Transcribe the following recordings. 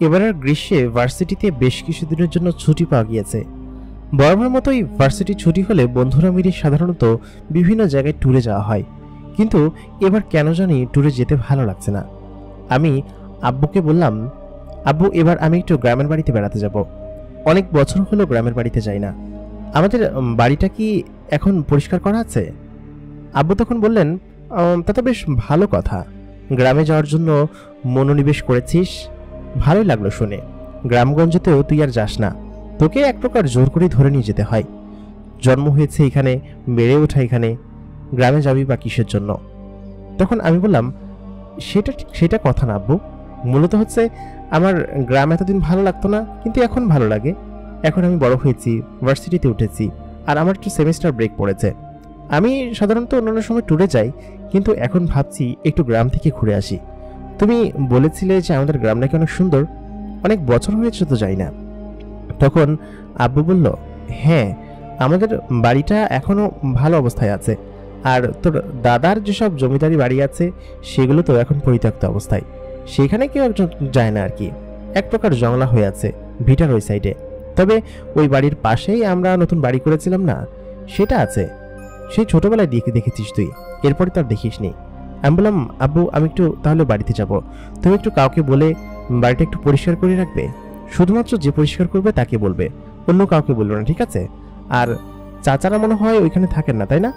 এবারের গ্রীষ্মে ভার্সিটিতে বেশ কিছুদিনের জন্য ছুটি পাওয়া গিয়েছে। বরাবর মতোই ভার্সিটি ছুটি হলে বন্ধুরা মিলে সাধারণত বিভিন্ন জায়গায় ট্যুরে যাওয়া হয়, কিন্তু এবার কেন জানি ট্যুরে যেতে ভালো লাগছে না। আমি আব্বুকে বললাম, আব্বু এবার আমি একটু গ্রামের বাড়িতে বেড়াতে যাব। অনেক বছর হলো গ্রামের বাড়িতে যাই না। আমাদের বাড়িটা কি এখন পরিষ্কার করা আছে? আব্বু তখন বললেন, তা তো বেশ ভালো কথা, গ্রামে যাওয়ার জন্য মনোনিবেশ করেছিস, ভালোই লাগলো শুনে। গ্রামগঞ্জেতেও তুই আর যাস না, তোকে এক প্রকার জোর করে ধরে নিয়ে যেতে হয়। জন্ম হয়েছে এখানে, বেড়ে ওঠা এখানে, গ্রামে যাবি বা কিসের জন্য? তখন আমি বললাম, সেটা কথা না আব্বু, মূলত হচ্ছে আমার গ্রাম এতদিন ভালো লাগতো না, কিন্তু এখন ভালো লাগে। এখন আমি বড় হয়েছি, ভার্সিটিতে উঠেছি, আর আমার একটু সেমিস্টার ব্রেক পড়েছে। আমি সাধারণত অন্যান্য সময় ট্যুরে যাই, কিন্তু এখন ভাবছি একটু গ্রাম থেকে ঘুরে আসি। তুমি বলেছিলে যে আমাদের গ্রাম নাকি অনেক সুন্দর, অনেক বছর হয়েছে তো যাই না। তখন আব্বু বলল, হ্যাঁ, আমাদের বাড়িটা এখনো ভালো অবস্থায় আছে, আর তোর দাদার যেসব জমিদারি বাড়ি আছে সেগুলো তো এখন পরিত্যক্ত অবস্থায়, সেখানে কেউ একজন যায় না আর কি। এক প্রকার জংলা হয়ে আছে ভিটার ওই সাইডে। তবে ওই বাড়ির পাশেই আমরা নতুন বাড়ি করেছিলাম না, সেটা আছে। সেই ছোটবেলায় দেখেছিস তুই, এরপরে তার দেখিসনি। আমি বললাম, আব্বু আমি একটু তাহলে বাড়িতে যাব, তুমি একটু কাউকে বলে বাড়িটা একটু পরিষ্কার করে রাখবে। শুধুমাত্র যে পরিষ্কার করবে তাকে বলবে, অন্য কাউকে বলবে না, ঠিক আছে? আর চাচারা মনে হয় ওইখানে থাকেন না, তাই না?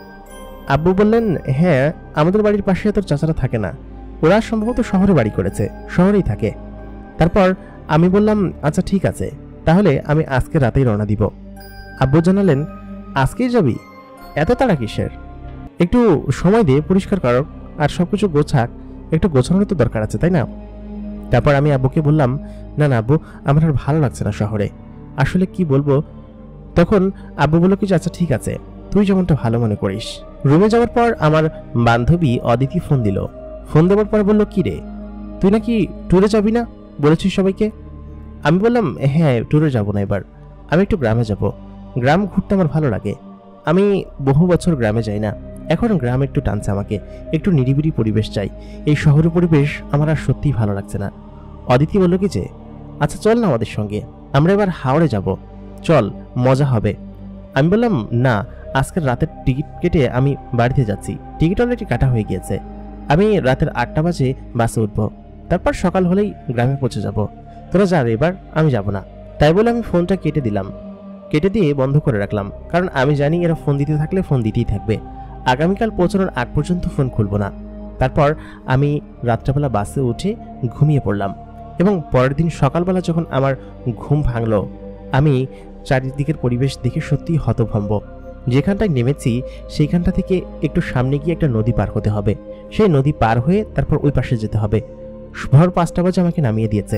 আব্বু বললেন, হ্যাঁ, আমাদের বাড়ির পাশে তোর চাচারা থাকে না, ওরা সম্ভবত শহরে বাড়ি করেছে, শহরেই থাকে। তারপর আমি বললাম, আচ্ছা ঠিক আছে, তাহলে আমি আজকে রাতেই রওনা দিব। আব্বু জানালেন, আজকেই যাবি? এত তাড়া কিসের? একটু সময় দিয়ে পরিষ্কার কর, আর সবকিছু গোছাক, একটু গোছানোর তো দরকার আছে, তাই না? তারপর আমি আব্বুকে বললাম, না না আব্বু, আমার আর ভালো লাগছে না শহরে, আসলে কি বলবো। তখন আব্বু বলল কি, আচ্ছা ঠিক আছে, তুই যেমনটা ভালো মনে করিস। রুমে যাওয়ার পর আমার বান্ধবী অদিতি ফোন দিল। ফোন দেওয়ার পর বলল, কি রে, তুই নাকি ট্যুরে যাবি না বলেছিস সবাইকে? আমি বললাম, হ্যাঁ, ট্যুরে যাব না, এবার আমি একটু গ্রামে যাব। গ্রাম ঘুরতে আমার ভালো লাগে, আমি বহু বছর গ্রামে যাই না, এখন গ্রাম একটু টানছে আমাকে, একটু নিরিবিলি পরিবেশ চাই। এই শহরের পরিবেশ আমার আর সত্যিই ভালো লাগছে না। অদিতি বলল কি যে, আচ্ছা চল না আমাদের সঙ্গে, আমরা এবার হাওড়ে যাব, চল, মজা হবে। আমি বললাম, না, আজকের রাতের টিকিট কেটে আমি বাড়িতে যাচ্ছি, টিকিট অলরেডি কাটা হয়ে গিয়েছে। আমি রাতের 8টা বাজে বাসে উঠব, তারপর সকাল হলেই গ্রামে পৌঁছে যাব। তোরা যা, এবার আমি যাব না। তাই বলে আমি ফোনটা কেটে দিলাম, কেটে দিয়ে বন্ধ করে রাখলাম, কারণ আমি জানি এরা ফোন দিতে থাকলে ফোন দিতেই থাকবে। আগামীকাল পৌঁছানোর আগ পর্যন্ত ফোন খুলব না। তারপর আমি রাত্রেবেলা বাসে উঠে ঘুমিয়ে পড়লাম, এবং পরের দিন সকালবেলা যখন আমার ঘুম ভাঙল, আমি চারিদিকের পরিবেশ দেখে সত্যিই হতভম্ব। যেখানটায় নেমেছি সেইখানটা থেকে একটু সামনে গিয়ে একটা নদী পার হতে হবে, সেই নদী পার হয়ে তারপর ওই পাশে যেতে হবে। ভোর 5টা বাজে আমাকে নামিয়ে দিয়েছে।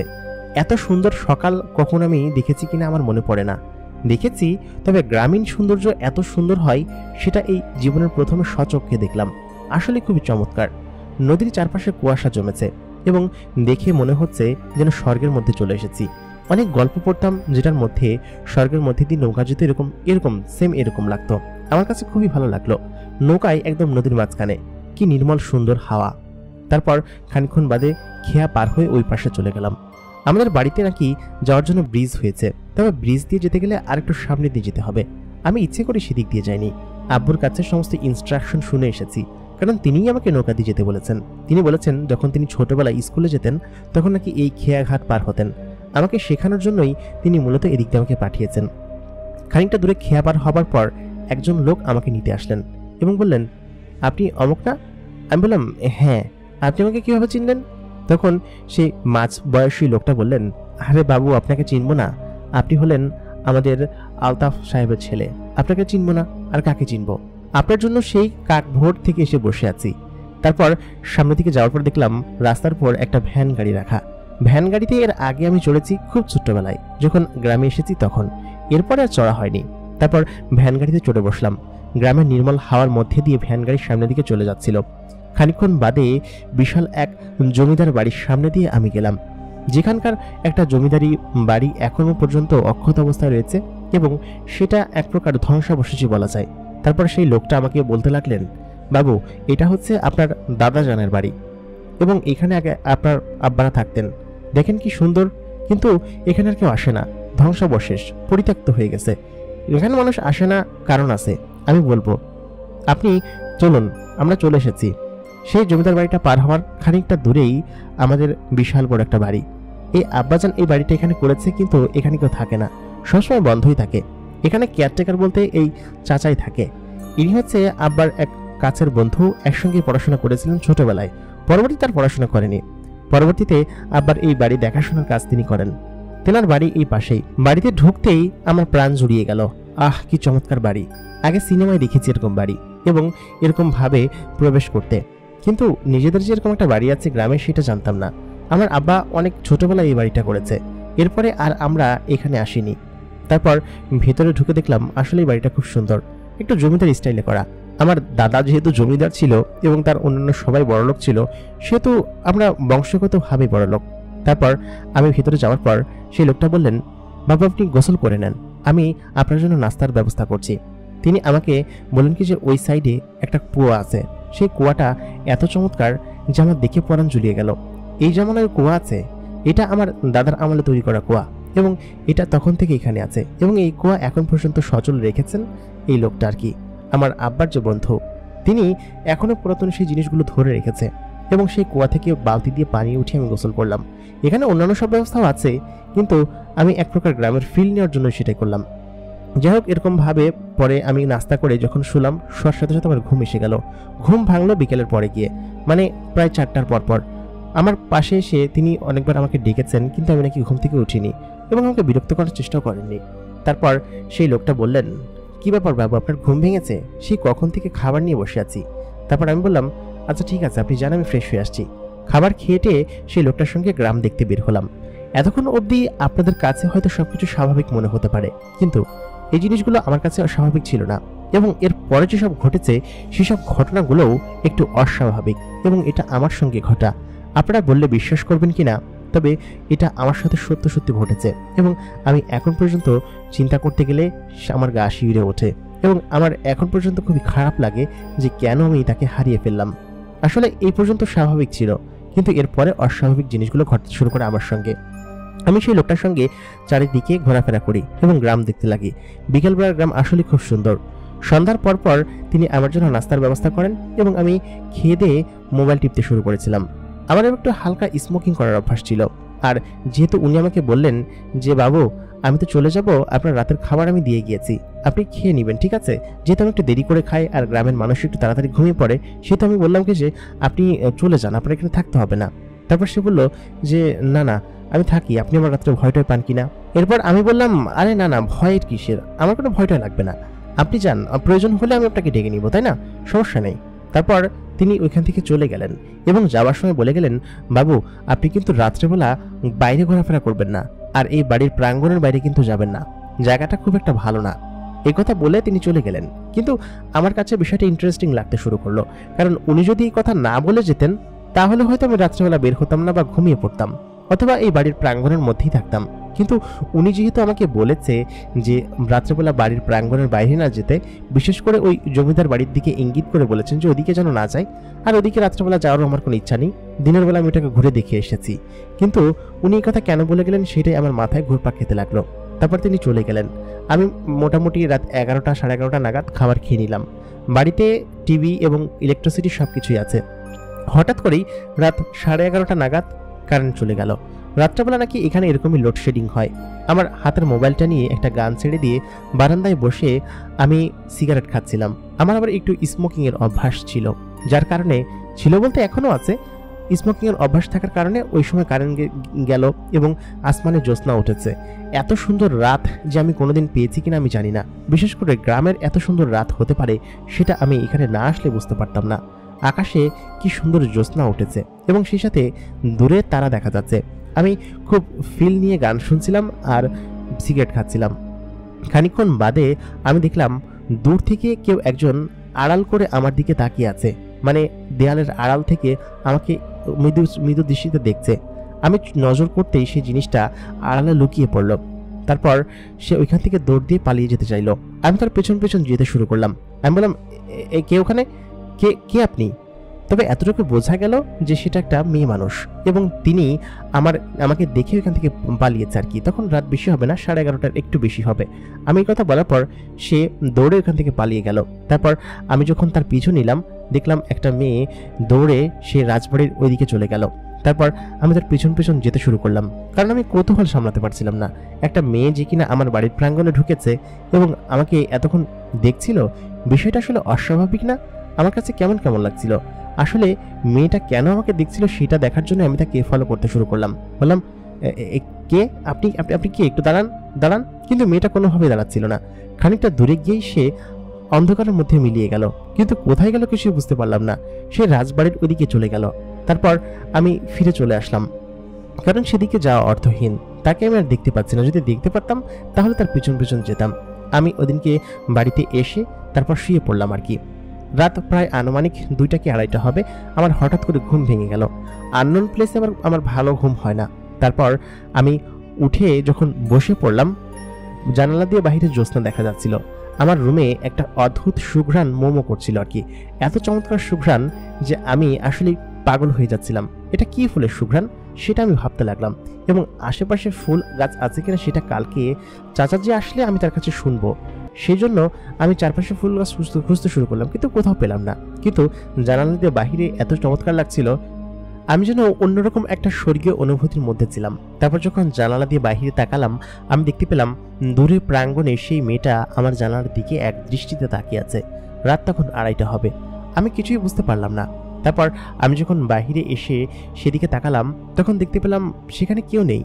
এত সুন্দর সকাল কখন আমি দেখেছি কিনা আমার মনে পড়ে না। দেখেছি, তবে গ্রামীণ সৌন্দর্য এত সুন্দর হয় সেটা এই জীবনের প্রথমে স্বচক্ষে দেখলাম। আসলে খুবই চমৎকার। নদীর চারপাশে কুয়াশা জমেছে, এবং দেখে মনে হচ্ছে যেন স্বর্গের মধ্যে চলে এসেছি। অনেক গল্প পড়তাম যেটার মধ্যে স্বর্গের মধ্যে দিয়ে নৌকা যেতে এরকম সেম এরকম লাগতো। আমার কাছে খুবই ভালো লাগলো। নৌকায় একদম নদীর মাঝখানে, কি নির্মল সুন্দর হাওয়া। তারপর খানিকক্ষণ বাদে খেয়া পার হয়ে ওই পাশে চলে গেলাম। আমাদের বাড়িতে নাকি যাওয়ার জন্য ব্রিজ হয়েছে, তবে ব্রিজ দিয়ে যেতে গেলে আর একটু সামনে দিয়ে যেতে হবে। আমি ইচ্ছে করে সেদিক দিয়ে যাইনি, আব্বুর কাছে সমস্ত ইনস্ট্রাকশন শুনে এসেছি, কারণ তিনিই আমাকে নৌকা দিয়ে যেতে বলেছেন। তিনি বলেছেন যখন তিনি ছোটবেলায় স্কুলে যেতেন তখন নাকি এই খেয়াঘাট পার হতেন। আমাকে শেখানোর জন্যই তিনি মূলত এদিক দিয়ে আমাকে পাঠিয়েছেন। খানিকটা দূরে খেয়া পার হবার পর একজন লোক আমাকে নিতে আসলেন এবং বললেন, আপনি অমুক না? আমি বললাম, হ্যাঁ। আপনি আমাকে কিভাবে চিনলেন? তখন সেই মাঝ বয়সী লোকটা বললেন, আরে বাবু, আপনাকে চিনব না? আপনি হলেন আমাদের আলতাফ সাহেবের ছেলে, আপনাকে চিনব না আর কাকে চিনব? আপনার জন্য সেই কাক ভোর থেকে এসে বসে আছি। তারপর সামনে দিকে যাওয়ার পর দেখলাম রাস্তার পর একটা ভ্যান গাড়ি রাখা। ভ্যান গাড়িতে এর আগে আমি চড়েছি খুব ছোট্টবেলায়, যখন গ্রামে এসেছি তখন। এরপরে আর চড়া হয়নি। তারপর ভ্যান গাড়িতে চড়ে বসলাম। গ্রামের নির্মল হাওয়ার মধ্যে দিয়ে ভ্যান গাড়ির সামনের দিকে চলে যাচ্ছিল। খানিকক্ষণ বাদে বিশাল এক জমিদার বাড়ির সামনে দিয়ে আমি গেলাম, যেখানকার একটা জমিদারি বাড়ি এখনো পর্যন্ত অক্ষত অবস্থায় রয়েছে, এবং সেটা এক প্রকার ধ্বংসাবশেষই বলা যায়। তারপর সেই লোকটা আমাকে বলতে লাগলেন, বাবু, এটা হচ্ছে আপনার দাদা জানের বাড়ি, এবং এখানে আগে আপনার আব্বারা থাকতেন। দেখেন কি সুন্দর, কিন্তু এখানে আর কেউ আসে না, ধ্বংসাবশেষ, পরিত্যক্ত হয়ে গেছে। এখানে মানুষ আসে না, কারণ আছে, আমি বলবো। আপনি চলুন, আমরা চলে এসেছি। সেই জমিদার বাড়িটা পার হওয়ার খানিকটা দূরেই আমাদের বিশাল বড় একটা বাড়ি। এই আব্বাজান এই বাড়িটা এখানে করেছে, কিন্তু এখানে কেউ থাকে না, সবসময় বন্ধই থাকে। এখানে কেয়ারটেকার বলতে এই চাচাই থাকে। ইনি হচ্ছে আব্বার এক কাছের বন্ধু, একসঙ্গে পড়াশোনা করেছিলেন ছোটবেলায়। পরবর্তীতে তার পড়াশোনা করেনি। পরবর্তীতে আব্বার এই বাড়ি দেখাশোনার কাজ তিনি করেন। তেনার বাড়ি এই পাশেই। বাড়িতে ঢুকতেই আমার প্রাণ জুড়িয়ে গেল। আহ, কি চমৎকার বাড়ি! আগে সিনেমায় দেখেছি এরকম বাড়ি এবং এরকম ভাবে প্রবেশ করতে, কিন্তু নিজেদের যে এরকম একটা বাড়ি আছে গ্রামে সেটা জানতাম না। আমার আব্বা অনেক ছোটবেলায় এই বাড়িটা করেছে, এরপরে আর আমরা এখানে আসিনি। তারপর ভেতরে ঢুকে দেখলাম আসলে এই বাড়িটা খুব সুন্দর, একটু জমিদার স্টাইলে করা। আমার দাদা যেহেতু জমিদার ছিল এবং তার অন্যান্য সবাই বড়লোক ছিল, সেহেতু আমরা বংশগতভাবে বড়লোক। তারপর আমি ভেতরে যাওয়ার পর সেই লোকটা বললেন, বাবা আপনি গোসল করে নেন, আমি আপনার জন্য নাস্তার ব্যবস্থা করছি। তিনি আমাকে বললেন কি যে ওই সাইডে একটা কুয়া আছে, সেই কুয়াটা এত চমৎকার যে আমার দেখে পরাণ ঝুলিয়ে গেল। এই জামানায় কুয়া আছে, এটা আমার দাদার আমলে তৈরি করা কুয়া এবং এটা তখন থেকে এখানে আছে এবং এই কুয়া এখন পর্যন্ত সচল রেখেছেন এই লোকটা আর কি, আমার আব্বার যে বন্ধু, তিনি এখনো পুরাতন সেই জিনিসগুলো ধরে রেখেছে এবং সেই কুয়া থেকে বালতি দিয়ে পানি উঠিয়ে আমি গোসল করলাম। এখানে অন্যান্য সব ব্যবস্থাও আছে, কিন্তু আমি এক প্রকার গ্রামের ফিল নেওয়ার জন্য সেটাই করলাম। যাই হোক, এরকম ভাবে পরে আমি নাস্তা করে যখন শুলাম, শোয়ার সাথে সাথে আমার ঘুম এসে গেল। ঘুম ভাঙলো বিকেলের পরে গিয়ে, মানে প্রায় 4টার পর। আমার পাশে এসে তিনি অনেকবার আমাকে ডেকেছেন, কিন্তু আমি নাকি ঘুম থেকে উঠিনি এবং আমাকে বিরক্ত করার চেষ্টাও করেননি। তারপর সেই লোকটা বললেন, কি ব্যাপার বাবু, আপনার ঘুম ভেঙেছে? সেই কখন থেকে খাবার নিয়ে বসে আছি। তারপর আমি বললাম, আচ্ছা ঠিক আছে, আপনি জান, আমি ফ্রেশ হয়ে আসছি। খাবার খেয়ে সেই লোকটার সঙ্গে গ্রাম দেখতে বের হলাম। এতক্ষণ অবধি আপনাদের কাছে হয়তো সবকিছু স্বাভাবিক মনে হতে পারে, কিন্তু এই জিনিসগুলো আমার কাছে অস্বাভাবিক ছিল না এবং এর পরে যেসব ঘটেছে সেসব ঘটনাগুলোও একটু অস্বাভাবিক এবং এটা আমার সঙ্গে ঘটা। আপনারা বললে বিশ্বাস করবেন কিনা, তবে এটা আমার সাথে সত্যি ঘটেছে এবং আমি এখন পর্যন্ত চিন্তা করতে গেলে আমার গা শিউরে ওঠে এবং আমার এখন পর্যন্ত খুবই খারাপ লাগে যে কেন আমি তাকে হারিয়ে ফেললাম। আসলে এই পর্যন্ত স্বাভাবিক ছিল, কিন্তু এরপরে অস্বাভাবিক জিনিসগুলো ঘটতে শুরু করে আমার সঙ্গে। আমি সেই লোকটার সঙ্গে চারিদিকে ঘোরাফেরা করি এবং গ্রাম দেখতে লাগি। বিকেলবেলার গ্রাম আসলে খুব সুন্দর। সন্ধ্যার পর তিনি আমার জন্য নাস্তার ব্যবস্থা করেন এবং আমি খেয়ে দিয়ে মোবাইল টিপতে শুরু করেছিলাম। আমার একটু হালকা স্মোকিং করার অভ্যাস ছিল, আর যেহেতু উনি আমাকে বললেন যে বাবু আমি তো চলে যাব, আপনার রাতের খাবার আমি দিয়ে গিয়েছি, আপনি খেয়ে নেবেন, ঠিক আছে? যেহেতু আমি একটু দেরি করে খাই আর গ্রামের মানুষ একটু তাড়াতাড়ি ঘুমিয়ে পড়ে, সেহেতু আমি বললাম কি যে আপনি চলে যান, আপনার এখানে থাকতে হবে না। তারপর সে বলল যে না আমি থাকি, আপনি আমার রাত্রে ভয়টাই পান কিনা। এরপর আমি বললাম, আরে না ভয়ের কিসের, আমার কোনো ভয়টা লাগবে না, আপনি যান, প্রয়োজন হলে আমি আপনাকে ডেকে নিব, তাই না, সমস্যা নেই। তারপর তিনি ওইখান থেকে চলে গেলেন এবং যাওয়ার সময় বলে গেলেন, বাবু আপনি কিন্তু রাত্রেবেলা বাইরে ঘোরাফেরা করবেন না, আর এই বাড়ির প্রাঙ্গণের বাইরে কিন্তু যাবেন না, জায়গাটা খুব একটা ভালো না। এই কথা বলে তিনি চলে গেলেন, কিন্তু আমার কাছে বিষয়টা ইন্টারেস্টিং লাগতে শুরু করলো, কারণ উনি যদি এই কথা না বলে যেতেন তাহলে হয়তো আমি রাত্রেবেলা বের হতাম না বা ঘুমিয়ে পড়তাম, অথবা এই বাড়ির প্রাঙ্গণের মধ্যেই থাকতাম। কিন্তু উনি যেহেতু আমাকে বলেছে যে রাত্রেবেলা বাড়ির প্রাঙ্গণের বাইরে না যেতে, বিশেষ করে ওই জমিদার বাড়ির দিকে ইঙ্গিত করে বলেছেন যে ওদিকে যেন না যায়, আর ওদিকে রাত্রেবেলা যাওয়ারও আমার কোনো ইচ্ছা নেই, দিনের বেলা আমি ওটাকে ঘুরে দেখে এসেছি। কিন্তু উনি এই কথা কেন বলে গেলেন সেটাই আমার মাথায় ঘুরপাক খেতে লাগলো। তারপর তিনি চলে গেলেন। আমি মোটামুটি রাত 11টা সাড়ে 11টা নাগাদ খাবার খেয়ে নিলাম। বাড়িতে টিভি এবং ইলেকট্রিসিটি সব কিছুই আছে। হঠাৎ করেই রাত 11:30টা নাগাদ কারেন্ট চলে গেল। রাত্রেবেলা নাকি এখানে এরকমই লোডশেডিং হয়। আমার হাতের মোবাইলটা নিয়ে একটা গান ছেড়ে দিয়ে বারান্দায় বসে আমি সিগারেট খাচ্ছিলাম। আমার আবার একটু স্মোকিংয়ের অভ্যাস ছিল, যার কারণে ছিল বলতে এখনও আছে, স্মোকিংয়ের অভ্যাস থাকার কারণে ওই সময় কারেন্ট গেল এবং আসমানে জ্যোৎস্না উঠেছে। এত সুন্দর রাত যে আমি কোনোদিন পেয়েছি কিনা আমি জানি না, বিশেষ করে গ্রামের এত সুন্দর রাত হতে পারে সেটা আমি এখানে না আসলে বুঝতে পারতাম না। আকাশে কি সুন্দর জ্যোৎস্না উঠেছে এবং সেই সাথে দূরে তারা দেখা যাচ্ছে। আমি খুব ফিল নিয়ে গান শুনছিলাম আর সিগারেট খাচ্ছিলাম। খানিকক্ষণ বাদে আমি দেখলাম দূর থেকে কেউ একজন আড়াল করে আমার দিকে তাকিয়ে আছে, মানে দেয়ালের আড়াল থেকে আমাকে মৃদু দৃষ্টিতে দেখছে। আমি নজর করতেই সেই জিনিসটা আড়ালে লুকিয়ে পড়ল। তারপর সে ওইখান থেকে দৌড় দিয়ে পালিয়ে যেতে চাইল। আমি তার পেছন পেছন যেতে শুরু করলাম। আমি বললাম, কে ওখানে, কে আপনি? তবে এতটুকু বোঝা গেল যে সেটা একটা মেয়ে মানুষ এবং তিনি আমাকে দেখে ওইখান থেকে পালিয়েছে আর কি। তখন রাত বেশি হবে না, 11:30টার একটু বেশি হবে। আমি এই কথা বলার পর সে দৌড়ে ওইখান থেকে পালিয়ে গেল। তারপর আমি যখন তার পিছু নিলাম, দেখলাম একটা মেয়ে দৌড়ে সে রাজবাড়ির ওইদিকে চলে গেল। তারপর আমি তার পিছন পিছন যেতে শুরু করলাম, কারণ আমি কৌতূহল সামলাতে পারছিলাম না। একটা মেয়ে যে কিনা আমার বাড়ির প্রাঙ্গণে ঢুকেছে এবং আমাকে এতক্ষণ দেখছিল, বিষয়টা আসলে অস্বাভাবিক না? আমার কাছে কেমন কেমন লাগছিল। আসলে মেয়েটা কেন আমাকে দেখছিল সেটা দেখার জন্য আমি তাকে ফলো করতে শুরু করলাম। বললাম, কে আপনি? আপনি কে? একটু দাঁড়ান দাঁড়ান। কিন্তু মেয়েটা কোনোভাবেই দাঁড়াচ্ছিল না। খানিকটা দূরে গিয়েই সে অন্ধকারের মধ্যে মিলিয়ে গেল, কিন্তু কোথায় গেল কিছুই বুঝতে পারলাম না। সে রাজবাড়ির ওদিকে চলে গেল। তারপর আমি ফিরে চলে আসলাম, কারণ সেদিকে যাওয়া অর্থহীন। তাকে আমি আর দেখতে পাচ্ছি না। যদি দেখতে পারতাম তাহলে তার পিছন পিছন যেতাম। আমি ওদিনকে বাড়িতে এসে তারপর শুয়ে পড়লাম আর কি। রাত প্রায় আনুমানিক 2টা কি 2:30 হবে। আমার হঠাৎ করে ঘুম ভেঙে গেল। আননোন প্লেসে আমার ভালো ঘুম হয় না। তারপর আমি উঠে যখন বসে পড়লাম, জানালা দিয়ে বাইরে জ্যোৎস্না দেখা যাচ্ছিল। আমার রুমে একটা অদ্ভুত সুঘ্রাণ মোমো করছিল আর কি। এত চমৎকার সুঘ্রাণ যে আমি আসলে পাগল হয়ে যাচ্ছিলাম। এটা কি ফুলের সুঘ্রাণ সেটা আমি ভাবতে লাগলাম, এবং আশেপাশে ফুল গাছ আছে কিনা সেটা কালকে চাচা যে আসলে আমি তার কাছে শুনবো। সেই জন্য আমি চারপাশে ফুল গাছ খুঁজতে শুরু করলাম, কিন্তু কোথাও পেলাম না। কিন্তু জানালা দিয়ে বাহিরে এত চমৎকার লাগছিল, আমি যেন অন্যরকম একটা স্বর্গীয় অনুভূতির মধ্যে ছিলাম। তারপর যখন জানালা দিয়ে বাহিরে তাকালাম, আমি দেখতে পেলাম দূরে প্রাঙ্গণে সেই মেয়েটা আমার জানালার দিকে এক দৃষ্টিতে তাকিয়ে আছে। রাত তখন 2:30 হবে। আমি কিছুই বুঝতে পারলাম না। তারপর আমি যখন বাহিরে এসে সেদিকে তাকালাম, তখন দেখতে পেলাম সেখানে কেউ নেই।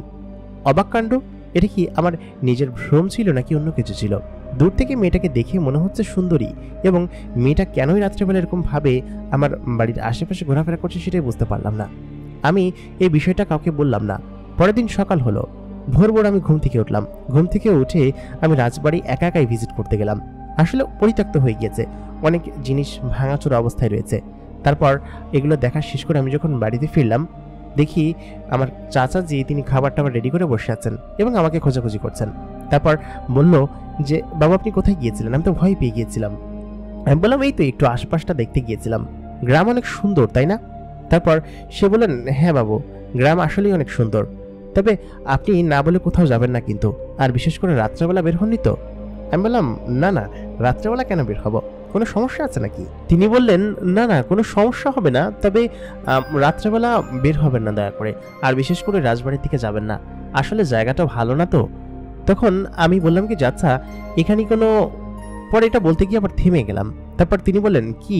অবাক কাণ্ড! এটা কি আমার নিজের ভ্রম ছিল নাকি অন্য কিছু ছিল? দূর থেকে মেয়েটাকে দেখে মনে হচ্ছে সুন্দরী, এবং মেয়েটা কেনই রাত্রেবেলা এরকম ভাবে আমার বাড়ির আশেপাশে ঘোরাফেরা করছে সেটাই বুঝতে পারলাম না। আমি এই বিষয়টা কাউকে বললাম না। পরের দিন সকাল হলো, ভোর ভোর আমি ঘুম থেকে উঠলাম। ঘুম থেকে উঠে আমি রাজবাড়ি একা একাই ভিজিট করতে গেলাম। আসলে পরিত্যক্ত হয়ে গিয়েছে, অনেক জিনিস ভাঙাচোরা অবস্থায় রয়েছে। তারপর এগুলো দেখা শেষ করে আমি যখন বাড়িতে ফিরলাম, দেখি আমার চাচাজি তিনি খাবার টাবার রেডি করে বসে আছেন এবং আমাকে খোঁজাখুঁজি করছেন। তারপর বলল যে, বাবা আপনি কোথায় গিয়েছিলেন? আমি তো ভয় পেয়ে গিয়েছিলাম। আমি বললাম, এই তো একটু আশপাশটা দেখতে গিয়েছিলাম, গ্রাম অনেক সুন্দর তাই না? তারপর সে বললেন, হ্যাঁ বাবু, গ্রাম আসলেই অনেক সুন্দর, তবে আপনি না বলে কোথাও যাবেন না কিন্তু, আর বিশেষ করে রাত্রেবেলা বের হননি তো? আমি বললাম, না না, রাত্রেবেলা কেন বের হব, কোনো সমস্যা আছে নাকি? তিনি বললেন, না না, কোনো সমস্যা হবে না, তবে রাত্রেবেলা বের হবেন না দয়া করে, আর বিশেষ করে রাজবাড়ির দিকে যাবেন না, আসলে জায়গাটা ভালো না তো। তখন আমি বললাম কি, আচ্ছা এখানে কোনো, পরে এটা বলতে গিয়ে আবার থেমে গেলাম। তারপর তিনি বললেন, কি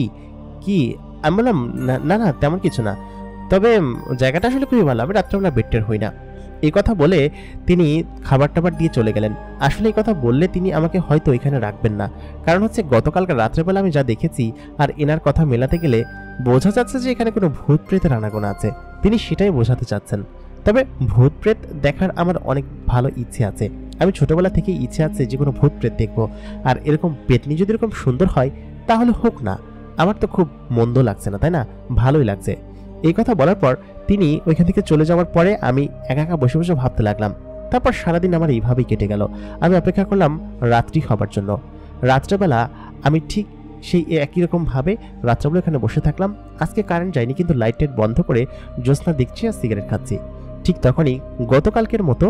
কি? আমি বললাম, না না তেমন কিছু না, তবে জায়গাটা আসলে খুবই ভালো, আমি রাত্রেবেলা বেডটের হই না। এই কথা বলে তিনি খাবার টাবার দিয়ে চলে গেলেন। আসলে এই কথা বললে তিনি আমাকে হয়তো এখানে রাখবেন না, কারণ হচ্ছে গতকালকে রাত্রেবেলা আমি যা দেখেছি আর এনার কথা মেলাতে গেলে বোঝা যাচ্ছে যে এখানে কোনো ভূত প্রেতের আনাগোনা আছে। তিনি সেটাই বোঝাতে চাচ্ছেন। তবে ভূত প্রেত দেখার আমার অনেক ভালো ইচ্ছে আছে। আমি ছোটবেলা থেকেই ইচ্ছে আছে যে কোনো ভূত প্রেত দেখবো, আর এরকম পেতনি যদি এরকম সুন্দর হয় তাহলে হোক না, আমার তো খুব মন্দ লাগছে না, তাই না? ভালোই লাগছে। এই কথা বলার পর তিনি ওইখান থেকে চলে যাওয়ার পরে আমি একা একা বসে বসে ভাবতে লাগলাম। তারপর সারাদিন আমার এইভাবেই কেটে গেল। আমি অপেক্ষা করলাম রাত্রি হবার জন্য। রাত্রেবেলা আমি ঠিক সেই একই রকম ভাবে রাত্রেবেলা এখানে বসে থাকলাম। আজকে কারেন্ট যায়নি, কিন্তু লাইট টাইট বন্ধ করে জ্যোৎস্না দেখছি আর সিগারেট খাচ্ছি। ঠিক তখনই গতকালকের মতো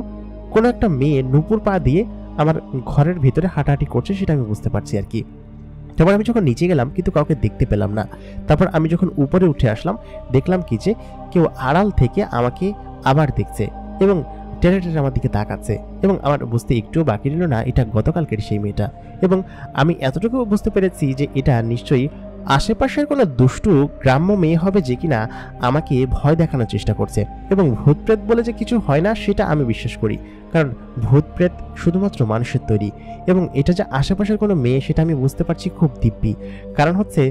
কোনো একটা মেয়ে নুপুর পা দিয়ে আমার ঘরের ভিতরে হাঁটাহাঁটি করছে, সেটা আমি বুঝতে পারছি আর কি। তারপর আমি যখন নিচে গেলাম কিন্তু কাউকে দেখতে পেলাম না। তারপর আমি যখন উপরে উঠে আসলাম, দেখলাম কি যে কেউ আড়াল থেকে আমাকে আবার দেখছে এবং টেনে টেনে আমার দিকে তাকাচ্ছে, এবং আমার বুঝতে একটুও বাকি রইল না এটা গতকালকের সেই মেয়েটা। এবং আমি এতটুকু বুঝতে পেরেছি যে এটা নিশ্চয়ই আশেপাশের কোনো দুষ্টু গ্রাম্য মেয়ে হবে যে কিনা আমাকে ভয় দেখানোর চেষ্টা করছে। এবং ভূত প্রেত বলে যে কিছু হয় না সেটা আমি বিশ্বাস করি, কারণ ভূত প্রেত শুধুমাত্র মানুষের তৈরি, এবং এটা যে আশেপাশের কোনো মেয়ে সেটা আমি বুঝতে পারছি খুব দিব্যি। কারণ হচ্ছে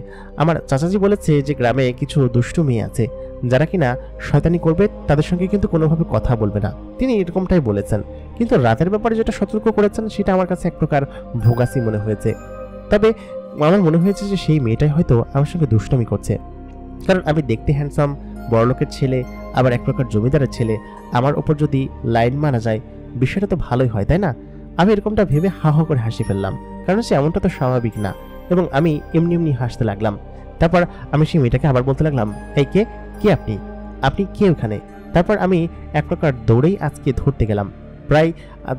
আমার চাচাজি বলেছে যে গ্রামে কিছু দুষ্টু মেয়ে আছে যারা কিনা শয়তানি করবে, তাদের সঙ্গে কিন্তু কোনোভাবে কথা বলবে না, তিনি এরকমটাই বলেছেন। কিন্তু রাতের ব্যাপারে যেটা সতর্ক করেছেন সেটা আমার কাছে এক প্রকার ভোগাসি মনে হয়েছে। তবে আমার মনে হয়েছে যে সেই মেয়েটাই হয়তো আমার সঙ্গে দুষ্টমি করছে, কারণ আমি দেখতে হ্যান্ডসাম, বড়লোকের ছেলে, আবার এক প্রকার জমিদারের ছেলে, আমার ওপর যদি লাইন মারা যায় বিষয়টা তো ভালোই হয়, তাই না? আমি এরকমটা ভেবে হা হা করে হাসি ফেললাম, কারণ সে এমনটা তো স্বাভাবিক না, এবং আমি এমনি এমনি হাসতে লাগলাম। তারপর আমি সেই মেয়েটাকে আবার বলতে লাগলাম, এই কে কে আপনি আপনি কে ওখানে? তারপর আমি এক প্রকার দৌড়েই আজকে ধরতে গেলাম। প্রায়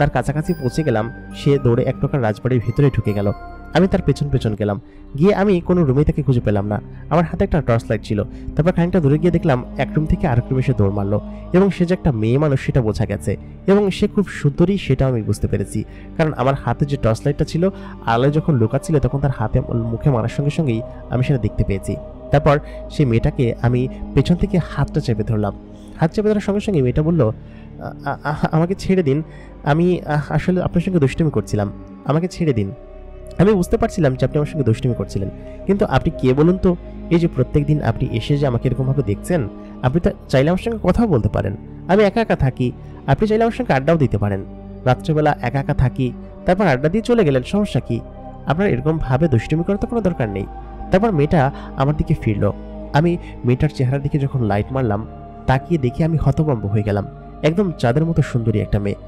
তার কাছাকাছি পৌঁছে গেলাম। সে দৌড়ে এক প্রকার রাজবাড়ির ভিতরে ঢুকে গেল। আমি তার পেছন পেছন গেলাম। গিয়ে আমি কোনো রুমে তাকে খুঁজে পেলাম না। আমার হাতে একটা টর্চ লাইট ছিল। তারপর খানিকটা দূরে গিয়ে দেখলাম এক রুম থেকে আরেক রুমে সে দৌড় মারলো, এবং সে যে একটা মেয়ে মানুষ সেটা বোঝা গেছে, এবং সে খুব সুন্দরী সেটাও আমি বুঝতে পেরেছি। কারণ আমার হাতে যে টর্চ লাইটটা ছিল, আলোয় যখন লুকাচ্ছিল তখন তার হাতে মুখে মারার সঙ্গে সঙ্গেই আমি সেটা দেখতে পেয়েছি। তারপর সেই মেয়েটাকে আমি পেছন থেকে হাতটা চেপে ধরলাম। হাত চেপে ধরার সঙ্গে সঙ্গে মেয়েটা বলল, আমাকে ছেড়ে দিন, আমি আসলে আপনার সঙ্গে দুষ্টুমি করছিলাম, আমাকে ছেড়ে দিন। আমি বুঝতে পারছিলাম যে আপনি আমার সঙ্গে দুষ্টুমি করছিলেন, কিন্তু আপনি কে বলুন তো? এই যে প্রত্যেক দিন আপনি এসে যে আমাকে এরকমভাবে দেখছেন, আপনি তো চাইলে আমার সঙ্গে কথাও বলতে পারেন। আমি একা একা থাকি, আপনি চাইলে আমার সঙ্গে আড্ডাও দিতে পারেন। রাত্রেবেলা একা একা থাকি, তারপর আড্ডা দিয়ে চলে গেলেন, সমস্যা কি? আপনার এরকমভাবে দুষ্টুমি করার তো কোনো দরকার নেই। তারপর মেয়েটা আমার দিকে ফিরল। আমি মেয়েটার চেহারার দিকে যখন লাইট মারলাম, তাকিয়ে দেখে আমি হতভম্ব হয়ে গেলাম। একদম চাঁদের মতো সুন্দরী একটা মেয়ে,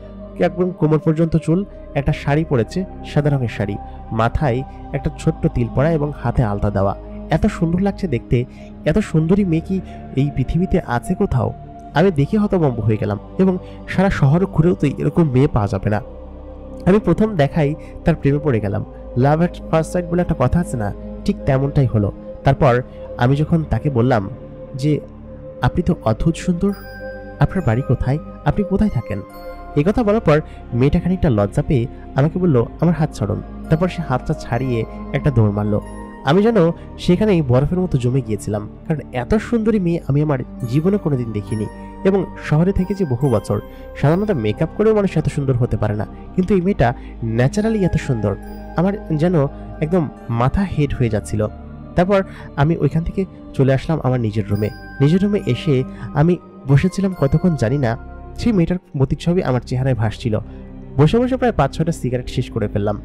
একদম কোমর পর্যন্ত চুল, একটা শাড়ি পরেছে, সাদা রঙের শাড়ি, মাথায় একটা ছোট্ট তিল পরা এবং হাতে আলতা দেওয়া। এত সুন্দর লাগছে দেখতে। এত সুন্দরী মেয়ে কি এই পৃথিবীতে আছে কোথাও? আমি দেখে হতভম্ব হয়ে গেলাম, এবং সারা শহরে ঘুরেও তো এরকম মেয়ে পাওয়া যাবে না। আমি প্রথম দেখাই তার প্রেমে পড়ে গেলাম। লাভ এট ফার্স্ট সাইট বলে একটা কথা আছে না, ঠিক তেমনটাই হলো। তারপর আমি যখন তাকে বললাম যে, আপনি তো অদ্ভুত সুন্দর, আপনার বাড়ি কোথায়, আপনি কোথায় থাকেন? এই কথা বলার পর মেয়েটা খানিকটা লজ্জা পেয়ে আমাকে বলল, আমার হাত ছাড়ুন। তারপর সে হাতটা ছাড়িয়ে একটা দৌড় মারল। আমি যেন সেখানেই বরফের মতো জমে গিয়েছিলাম, কারণ এত সুন্দরী মেয়ে আমি আমার জীবনে কোনোদিন দেখিনি। এবং শহরে থেকেছি বহু বছর, সাধারণত মেকআপ করেও মানুষ এত সুন্দর হতে পারে না, কিন্তু এই মেয়েটা ন্যাচারালি এত সুন্দর, আমার যেন একদম মাথা হেড হয়ে যাচ্ছিল। তারপর আমি ওইখান থেকে চলে আসলাম আমার নিজের রুমে। নিজের রুমে এসে আমি বসেছিলাম কতক্ষণ জানি না। সেই মেয়েটার প্রতিচ্ছবি আমার চেহারায় ভাসছিল। বসে বসে প্রায় 5-6টা সিগারেট শেষ করে ফেললাম।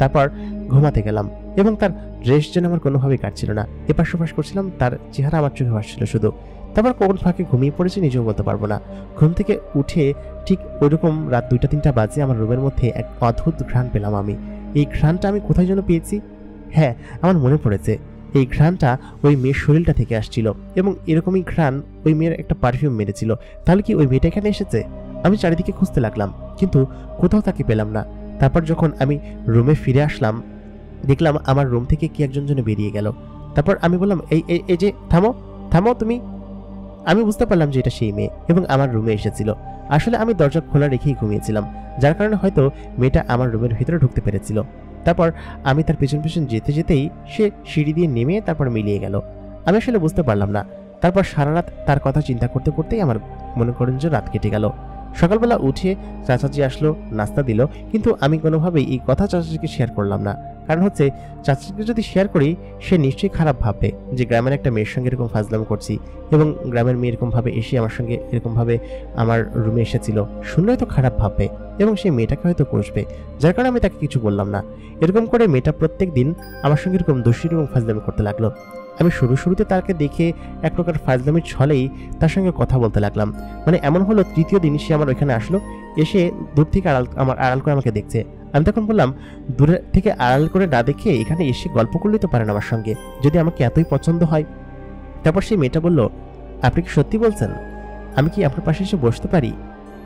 তারপর ঘুমাতে গেলাম, এবং তার ড্রেস যেন আমার কোনোভাবেই কাটছিল না। এপাশ ওপাশ করছিলাম, তার চেহারা আমার চোখে ভাসছিল শুধু। তারপর কোন ফাঁকে ঘুমিয়ে পড়েছি নিজেও বলতে পারবো না। ঘুম থেকে উঠে ঠিক ওইরকম রাত 2টা-3টা বাজে আমার রুমের মধ্যে এক অদ্ভুত ঘ্রাণ পেলাম আমি। এই ঘ্রাণটা আমি কোথায় যেন পেয়েছি। হ্যাঁ, আমার মনে পড়েছে, এই ঘ্রাণটা ওই মেয়ের শরীরটা থেকে আসছিল, এবং এরকমই ঘ্রাণ ওই মেয়ের একটা পারফিউম মেরেছিল। তাহলে কি ওই মেয়েটা এখানে এসেছে? আমি চারিদিকে খুঁজতে লাগলাম, কিন্তু কোথাও তাকে পেলাম না। তারপর যখন আমি রুমে ফিরে আসলাম, দেখলাম আমার রুম থেকে কি একজন যেন বেরিয়ে গেল। তারপর আমি বললাম, এই যে থামো থামো তুমি। আমি বুঝতে পারলাম যে এটা সেই মেয়ে, এবং আমার রুমে এসেছিল। আসলে আমি দরজা খোলা রেখেই ঘুমিয়েছিলাম, যার কারণে হয়তো মেয়েটা আমার রুমের ভিতরে ঢুকতে পেরেছিল। তারপর আমি তার পেছন পেছন যেতে যেতেই সে সিঁড়ি দিয়ে নেমে তারপর মিলিয়ে গেল। আমি আসলে বুঝতে পারলাম না। তারপর সারা রাত তার কথা চিন্তা করতে করতেই আমার মনে করেন যে রাত কেটে গেল। সকালবেলা উঠে চাচাজি আসলো, নাস্তা দিল, কিন্তু আমি কোনোভাবেই এই কথা চাচাজিকে শেয়ার করলাম না। কারণ হচ্ছে, চাচাজিকে যদি শেয়ার করি সে নিশ্চয়ই খারাপ ভাববে যে গ্রামের একটা মেয়ের সঙ্গে এরকম ফাজলাম করছি, এবং গ্রামের মেয়ে এরকমভাবে এসে আমার সঙ্গে এরকমভাবে আমার রুমে এসেছিল, শুনলে হয়তো খারাপ ভাববে, এবং সেই মেয়েটাকে হয়তো কষবে। যার কারণে আমি তাকে কিছু বললাম না। এরকম করে মেয়েটা প্রত্যেক দিন আমার সঙ্গে এরকম দুষ্টুমি এবং ফাজলামি করতে লাগলো। আমি শুরুতে তাকে দেখে এক প্রকার ফাজলামির ছলেই তার সঙ্গে কথা বলতে লাগলাম। মানে এমন হলো, 3য় দিন সে আমার ওইখানে আসলো, এসে দূর থেকে আড়াল করে আমাকে দেখছে। আমি তখন বললাম, দূরে থেকে আড়াল করে না দেখে এখানে এসে গল্প করলেই তো পারেন আমার সঙ্গে, যদি আমাকে এতই পছন্দ হয়। তারপর সেই মেয়েটা বলল, আপনি কি সত্যি বলছেন? আমি কি আপনার পাশে এসে বসতে পারি?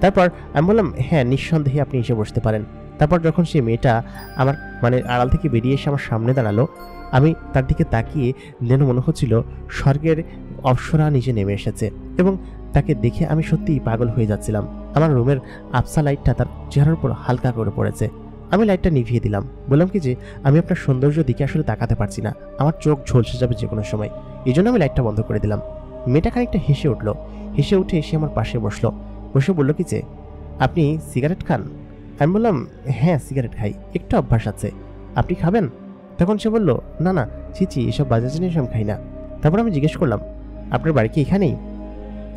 তারপর আমি বললাম, হ্যাঁ, নিঃসন্দেহে আপনি এসে বসতে পারেন। তারপর যখন সেই মেয়েটা আমার আড়াল থেকে বেরিয়ে এসে আমার সামনে দাঁড়ালো, আমি তার দিকে তাকিয়ে যেন মনে হচ্ছিল স্বর্গের অপ্সরা নিচে নেমে এসেছে, এবং তাকে দেখে আমি সত্যিই পাগল হয়ে যাচ্ছিলাম। আমার রুমের আবসা লাইটটা তার চেহারার উপর হালকা করে পড়েছে। আমি লাইটটা নিভিয়ে দিলাম, বললাম কি যে আমি আপনার সৌন্দর্য দিকে আসলে তাকাতে পারছি না, আমার চোখ ঝলসে যাবে যে কোনো সময়, এই জন্য আমি লাইটটা বন্ধ করে দিলাম। মেয়েটা খানিকটা হেসে উঠল। হেসে উঠে এসে আমার পাশে বসে বলল কি যে, আপনি সিগারেট খান? আমি বললাম, হ্যাঁ, সিগারেট খাই, একটু অভ্যাস আছে। আপনি খাবেন? তখন সে বলল, না না, ছিচি, এসব বাজে জিনিস আমি খাই না। তারপর আমি জিজ্ঞেস করলাম, আপনার বাড়ি কি এখানেই?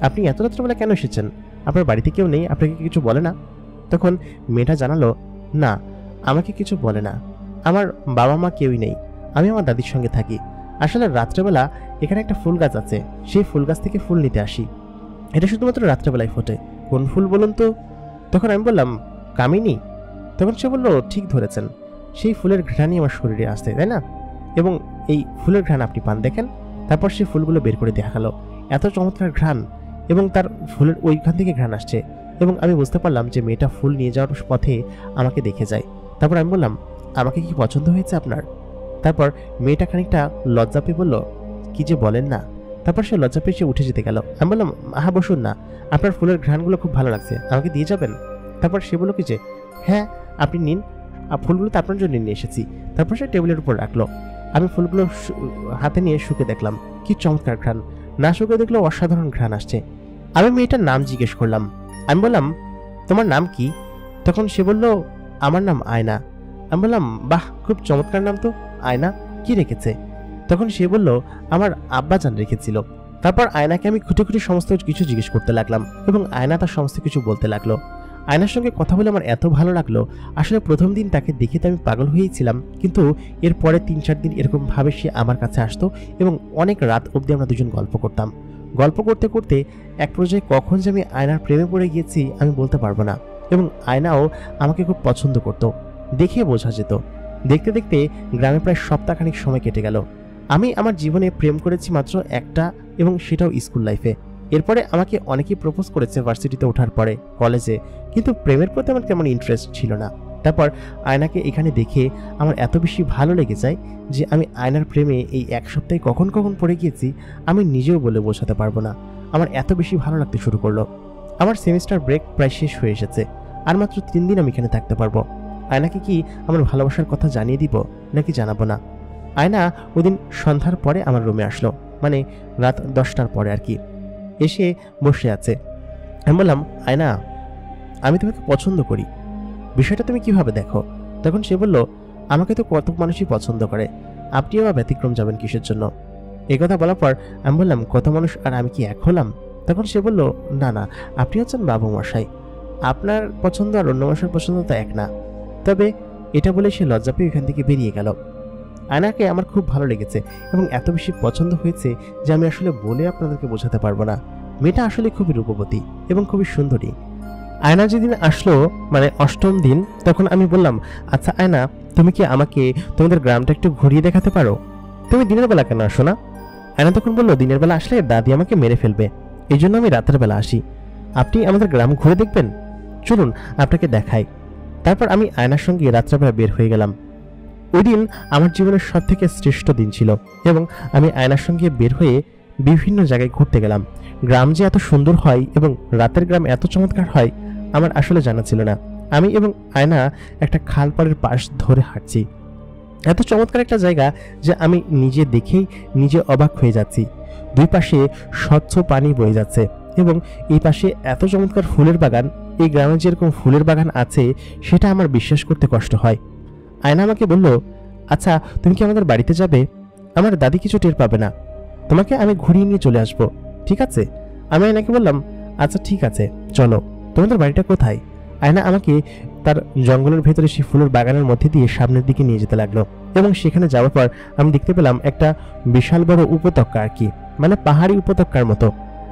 আপনি এত রাত্রেবেলা কেন এসেছেন? আপনার বাড়িতে কেউ নেই? আপনাকে কিছু বলে না? তখন মেয়েটা জানালো, না, আমাকে কিছু বলে না, আমার বাবা মা কেউই নেই, আমি আমার দাদির সঙ্গে থাকি। আসলে রাত্রেবেলা এখানে একটা ফুল গাছ আছে, সেই ফুল গাছ থেকে ফুল নিতে আসি। এটা শুধুমাত্র রাত্রেবেলায় ফোটে। কোন ফুল বলুন তো? তখন আমি বললাম, কামিনী। তখন সে বলল, ঠিক ধরেছেন, সেই ফুলের ঘ্রাণই আমার শরীরে আসছে, তাই না? এবং এই ফুলের ঘ্রাণ আপনি পান, দেখেন। তারপর সে ফুলগুলো বের করে দেখালো। এত চমৎকার ঘ্রাণ এবং তার ফুলের ওইখান থেকে ঘ্রাণ আসছে, এবং আমি বুঝতে পারলাম যে মেয়েটা ফুল নিয়ে যাওয়ার পথে আমাকে দেখে যায়। তারপর আমি বললাম, আমাকে কি পছন্দ হয়েছে আপনার? তারপর মেয়েটা খানিকটা লজ্জা পেয়ে বলল, কি যে বলেন না। তারপর সে লজ্জা পেয়ে সে উঠে যেতে গেল। আমি বললাম, হ্যাঁ বসুন না, আপনার ফুলের ঘ্রাণগুলো খুব ভালো লাগছে, আমাকে দিয়ে যাবেন? তারপর সে বলল কি যে, হ্যাঁ আপনি নিন, ফুলগুলো তো আপনার জন্য নিয়ে এসেছি। তারপর সে টেবিলের উপর রাখলো। আমি ফুলগুলো হাতে নিয়ে শুকে দেখলাম, কি চমৎকার ঘ্রাণ, না শুকে দেখলেও অসাধারণ ঘ্রাণ আসছে। আমি মেয়েটার নাম জিজ্ঞেস করলাম। আমি বললাম, তোমার নাম কি? তখন সে বলল, আমার নাম আয়না। আমি বললাম, বাহ, খুব চমৎকার নাম তো, আয়না, কি রেখেছে? তখন সে বলল, আমার আব্বাজান রেখেছিল। তারপর আয়নাকে আমি খুঁটে খুঁটে সমস্ত কিছু জিজ্ঞেস করতে লাগলাম, এবং আয়না তার সমস্ত কিছু বলতে লাগলো। আয়নার সঙ্গে কথা বলে আমার এত ভালো লাগলো। আসলে প্রথম দিন তাকে দেখে তো আমি পাগল হয়েছিলাম, কিন্তু এরপরে 3-4 দিন এরকম ভাবে সে আমার কাছে আসতো, এবং অনেক রাত অবধি আমরা দুজন গল্প করতাম। গল্প করতে করতে এক পর্যায়ে কখন যে আমি আয়নার প্রেমে পড়ে গিয়েছি আমি বলতে পারবো না, এবং আয়নাও আমাকে খুব পছন্দ করত, দেখে বোঝা যেত। দেখতে দেখতে গ্রামে প্রায় সপ্তাহখানিক সময় কেটে গেল। আমি আমার জীবনে প্রেম করেছি মাত্র একটা, এবং সেটাও স্কুল লাইফে। এরপরে আমাকে অনেকেই প্রপোজ করেছে ভার্সিটিতে ওঠার পরে, কলেজে, কিন্তু প্রেমের প্রতি আমার তেমন ইন্টারেস্ট ছিল না। তারপর আয়নাকে এখানে দেখে আমার এত বেশি ভালো লেগে যায় যে আমি আয়নার প্রেমে এই 1 সপ্তাহে কখন কখন পড়ে গিয়েছি আমি নিজেও বলে বোঝাতে পারবো না। আমার এত বেশি ভালো লাগতে শুরু করলো। আমার সেমিস্টার ব্রেক প্রায় শেষ হয়ে এসেছে, আর মাত্র 3 দিন আমি এখানে থাকতে পারবো। আয়নাকে কি আমার ভালোবাসার কথা জানিয়ে দিব নাকি জানাবো না? আয়না ওদিন সন্ধ্যার পরে আমার রুমে আসলো, মানে রাত 10টার পরে আর কি। এসে বসে আছে। আমি বললাম, আয়না, আমি তোমাকে পছন্দ করি, বিষয়টা তুমি কিভাবে দেখো? তখন সে বলল, আমাকে তো কত মানুষই পছন্দ করে, আপনি আবার ব্যতিক্রম যাবেন কিসের জন্য? এই কথা বলার পর আমি বললাম, কত মানুষ আর আমি কি এক হলাম? তখন সে বলল, না না, আপনি হচ্ছেন বাবু মশাই, আপনার পছন্দ আর অন্য মানুষের পছন্দ তো এক না। তবে এটা বলে সে লজ্জা পেয়ে এখান থেকে বেরিয়ে গেল। আয়নাকে আমার খুব ভালো লেগেছে এবং এত বেশি পছন্দ হয়েছে যে আমি আসলে বলে আপনাদেরকে বোঝাতে পারবো না। মেয়েটা আসলে খুবই রূপবতী এবং খুবই সুন্দরী। আয়না যেদিন আসলো, মানে 8ম দিন, তখন আমি বললাম, আচ্ছা আয়না, তুমি কি আমাকে তোমাদের গ্রামটা একটু ঘুরিয়ে দেখাতে পারো? তুমি দিনের বেলা কেন আসো না? আয়না তখন বললো, দিনের বেলা আসলে দাদি আমাকে মেরে ফেলবে, এই জন্য আমি রাতের বেলা আসি। আপনি আমাদের গ্রাম ঘুরে দেখবেন, চলুন আপনাকে দেখাই। তারপর আমি আয়নার সঙ্গে রাত্রেবেলা বের হয়ে গেলাম। ওই দিন আমার জীবনের সবথেকে শ্রেষ্ঠ দিন ছিল, এবং আমি আয়নার সঙ্গে বের হয়ে বিভিন্ন জায়গায় ঘুরতে গেলাম। গ্রাম যে এত সুন্দর হয় এবং রাতের গ্রাম এত চমৎকার হয় আমার আসলে জানা ছিল না। আমি এবং আয়না একটা খাল পাড়ের পাশ ধরে হাঁটছি। এত চমৎকার একটা জায়গা যে আমি নিজে দেখেই নিজে অবাক হয়ে যাচ্ছি। দুই পাশে স্বচ্ছ পানি বয়ে যাচ্ছে, এবং এই পাশে এত চমৎকার ফুলের বাগান। এই গ্রামে যেরকম ফুলের বাগান আছে সেটা আমার বিশ্বাস করতে কষ্ট হয়। আয়না আমাকে বলল, আচ্ছা তুমি কি আমাদের বাড়িতে যাবে? আমার দাদি কিছু টের পাবে না, তোমাকে আমি ঘুরিয়ে নিয়ে চলে আসবো, ঠিক আছে? আমি আয়নাকে বললাম, আচ্ছা ঠিক আছে, চলো। তোমাদের বাড়িটা কোথায়? আয়না আমাকে তার জঙ্গলের ভেতরে সেই ফুলের বাগানের মধ্যে দিয়ে সামনের দিকে নিয়ে যেতে লাগলো, এবং সেখানে যাওয়ার পর আমি দেখতে পেলাম একটা বিশাল বড় উপত্যকা আর কি, মানে পাহাড়ি উপত্যকার মতো।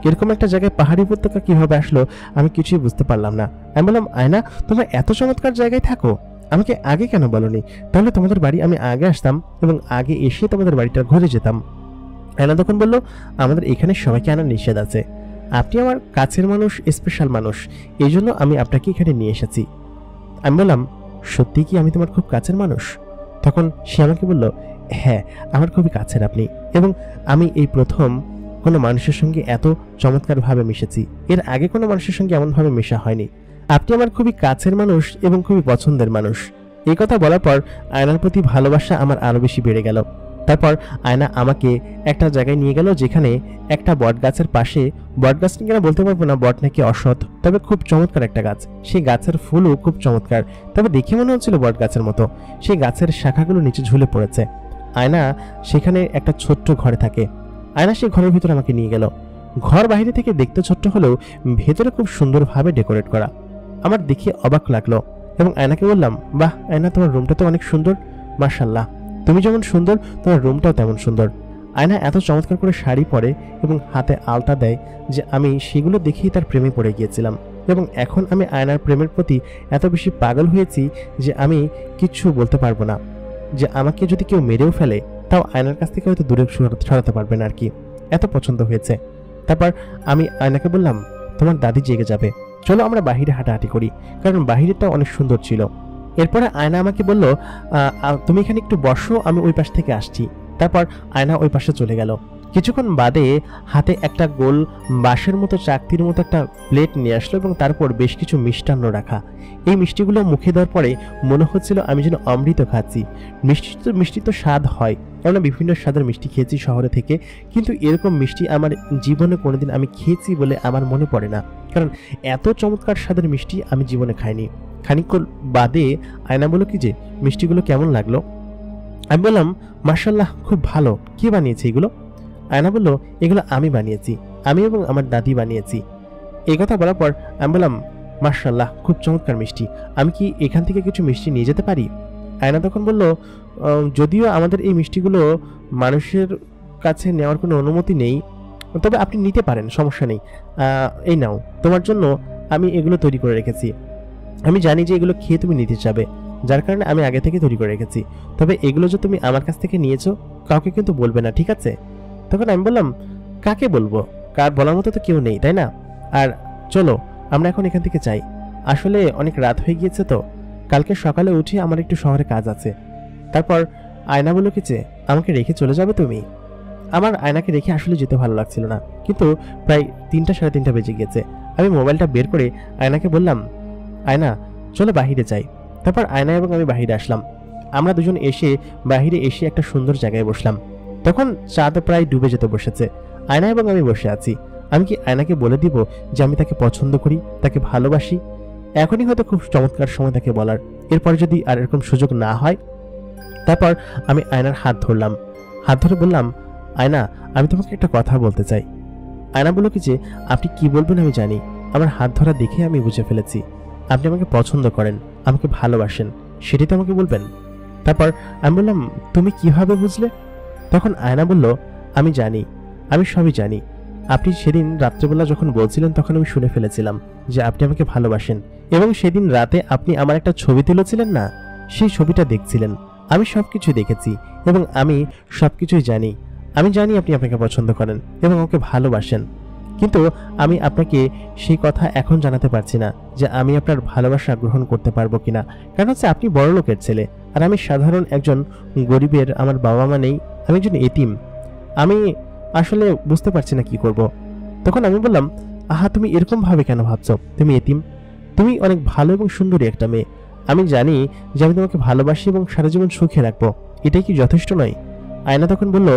এরকম একটা জায়গায় পাহাড়ি উপত্যকা কিভাবে আসলো আমি কিছুই বুঝতে পারলাম না। আমি বললাম, আয়না, তোমরা এত চমৎকার জায়গায় থাকো, আমাকে আগে কেন বলনি? তাহলে তোমাদের বাড়ি আমি আগে আসতাম এবং আগে এসে তোমাদের বাড়িটা ঘুরে যেতাম। আয়না তখন বলল, আমাদের এখানে সবাইকে আনার নিষেধ আছে, আপনি আমার কাছের মানুষ, স্পেশাল মানুষ, এই জন্য আমি আপনাকে এখানে নিয়ে এসেছি। আমি বললাম, সত্যি কি আমি তোমার খুব কাছের মানুষ? তখন সে আমাকে বলল, হ্যাঁ, আমার খুবই কাছের আপনি, এবং আমি এই প্রথম কোনো মানুষের সঙ্গে এত চমৎকারভাবে মিশেছি। এর আগে কোনো মানুষের সঙ্গে এমনভাবে মেশা হয়নি। আপনি আমার খুবই কাছের মানুষ এবং খুবই পছন্দের মানুষ। এই কথা বলার পর আয়নার প্রতি ভালোবাসা আমার আরো বেশি বেড়ে গেল। তারপর আয়না আমাকে একটা জায়গায় নিয়ে গেল যেখানে একটা বট গাছের পাশে, বট গাছ কিনা বলতে পারবো না, বট নাকি অসৎ, তবে খুব চমৎকার একটা গাছ। সেই গাছের ফুলও খুব চমৎকার, তবে দেখে মনে হচ্ছিল বট গাছের মতো। সেই গাছের শাখাগুলো নিচে ঝুলে পড়েছে। আয়না সেখানে একটা ছোট্ট ঘরে থাকে। আয়না সেই ঘরের ভিতরে আমাকে নিয়ে গেল। ঘর বাইরে থেকে দেখতে ছোট্ট হলেও ভেতরে খুব সুন্দরভাবে ডেকোরেট করা। আমার দেখে অবাক লাগলো, এবং আয়নাকে বললাম, বাহ আয়না, তোমার রুমটা তো অনেক সুন্দর, মাশাআল্লাহ, তুমি যেমন সুন্দর তোমার রুমটাও তেমন সুন্দর। আয়না এত চমৎকার করে শাড়ি পরে এবং হাতে আলতা দেয় যে আমি সেগুলো দেখেই তার প্রেমে পড়ে গিয়েছিলাম, এবং এখন আমি আয়নার প্রেমের প্রতি এত বেশি পাগল হয়েছি যে আমি কিচ্ছু বলতে পারবো না। যে আমাকে যদি কেউ মেরেও ফেলে তাও আয়নার কাছ থেকে হয়তো দূরে সরাতে পারবেন আর কি, এত পছন্দ হয়েছে। তারপর আমি আয়নাকে বললাম, তোমার দাদি জেগে যাবে, চলো আমরা বাহিরে হাঁটাহাঁটি করি, কারণ বাহিরেটা অনেক সুন্দর ছিল। এরপরে আয়না আমাকে বলল, তুমি এখানে একটু বসো, আমি ওই পাশ থেকে আসছি। তারপর আয়না ওই পাশে চলে গেল। কিছুক্ষণ বাদে হাতে একটা গোল বাঁশের মতো চাকতির মতো একটা প্লেট নিয়ে আসলো এবং তারপর বেশ কিছু মিষ্টান্ন রাখা। এই মিষ্টিগুলো মুখে দেওয়ার পরে মনে হচ্ছিল আমি যেন অমৃত খাচ্ছি। মিষ্টি তো স্বাদ হয়, কারণ বিভিন্ন স্বাদের মিষ্টি খেয়েছি শহরে থেকে, কিন্তু এরকম মিষ্টি আমার জীবনে কোনোদিন আমি খেয়েছি বলে আমার মনে পড়ে না, কারণ এত চমৎকার স্বাদের মিষ্টি আমি জীবনে খাইনি। খানিকক্ষণ বাদে আয়না বলল কি যে, মিষ্টিগুলো কেমন লাগলো? আমি বললাম, মাশাআল্লাহ, খুব ভালো। কে বানিয়েছে এগুলো? আয়না বলল, এগুলো আমি বানিয়েছি, আমি এবং আমার দাদি বানিয়েছি। এই কথা বলার পর আমি বললাম, মাশাআল্লাহ, খুব চমৎকার মিষ্টি, আমি কি এখান থেকে কিছু মিষ্টি নিয়ে যেতে পারি? আয়না তখন বলল, যদিও আমাদের এই মিষ্টিগুলো মানুষের কাছে নেওয়ার কোনো অনুমতি নেই, তবে আপনি নিতে পারেন, সমস্যা নেই। এই নাও, তোমার জন্য আমি এগুলো তৈরি করে রেখেছি। আমি জানি যে এগুলো খেয়ে তুমি নিতে চাবে, যার কারণে আমি আগে থেকে তৈরি করে রেখেছি। তবে এগুলো যে তুমি আমার কাছ থেকে নিয়েছো, কাউকে কিন্তু বলবে না, ঠিক আছে? তখন আমি বললাম, কাকে বলবো? কার বলার মতো তো কেউ নেই, তাই না? আর চলো আমরা এখন এখান থেকে যাই, আসলে অনেক রাত হয়ে গিয়েছে তো, কালকে সকালে উঠে আমার একটু শহরে কাজ আছে। তারপর আয়না বলল কি যে, আমাকে রেখে চলে যাবে তুমি? আমার আয়নাকে রেখে আসলে যেতে ভালো লাগছিল না, কিন্তু প্রায় 3টা সাড়ে 3টা বেজে গেছে। আমি মোবাইলটা বের করে আয়নাকে বললাম, আয়না চলো বাহিরে যাই। তারপর আয়না এবং আমি বাহিরে আসলাম। আমরা দুজন বাহিরে এসে একটা সুন্দর জায়গায় বসলাম। তখন চাঁদ প্রায় ডুবে যেতে বসেছে। আয়না এবং আমি বসে আছি। আমি কি আয়নাকে বলে দিব যে আমি তাকে পছন্দ করি, তাকে ভালোবাসি? এখনই হয়তো খুব চমৎকার সময় তাকে বলার, এরপরে যদি আর এরকম সুযোগ না হয়। তারপর আমি আয়নার হাত ধরলাম, হাত ধরে বললাম, আয়না, আমি তোমাকে একটা কথা বলতে চাই। আয়না বলল কি যে, আপনি কি বলবেন আমি জানি, আমার হাত ধরা দেখে আমি বুঝে ফেলেছি আপনি আমাকে পছন্দ করেন, আমাকে ভালোবাসেন, সেটাই তো আমাকে বলবেন। তারপর আমি বললাম, তুমি কিভাবে বুঝলে? তখন আয়না বলল, আমি জানি, আমি সবই জানি। আপনি সেদিন রাত্রেবেলা যখন বলছিলেন তখন আমি শুনে ফেলেছিলাম যে আপনি আমাকে ভালোবাসেন, এবং সেদিন রাতে আপনি আমার একটা ছবি তুলেছিলেন না, সেই ছবিটা দেখছিলেন। আমি সবকিছু দেখেছি এবং আমি সবকিছুই জানি। আমি জানি আপনি আমাকে পছন্দ করেন এবং আমাকে ভালোবাসেন, কিন্তু আমি আপনাকে সেই কথা এখন জানাতে পারছি না যে আমি আপনার ভালোবাসা গ্রহণ করতে পারবো কিনা। কারণ হচ্ছে আপনি বড় লোকের ছেলে আর আমি সাধারণ একজন গরিবের, আমার বাবা মা নেই, আমি একজন এতিম। আমি আসলে বুঝতে পারছি না কি করব। তখন আমি বললাম, আহা, তুমি এরকম ভাবে কেন ভাবছো? তুমি এতিম, তুমি অনেক ভালো এবং সুন্দরী একটা মেয়ে। আমি জানি যে আমি তোমাকে ভালোবাসি এবং সারা জীবন সুখে রাখবো, এটাই কি যথেষ্ট নয়? আয়না তখন বলল,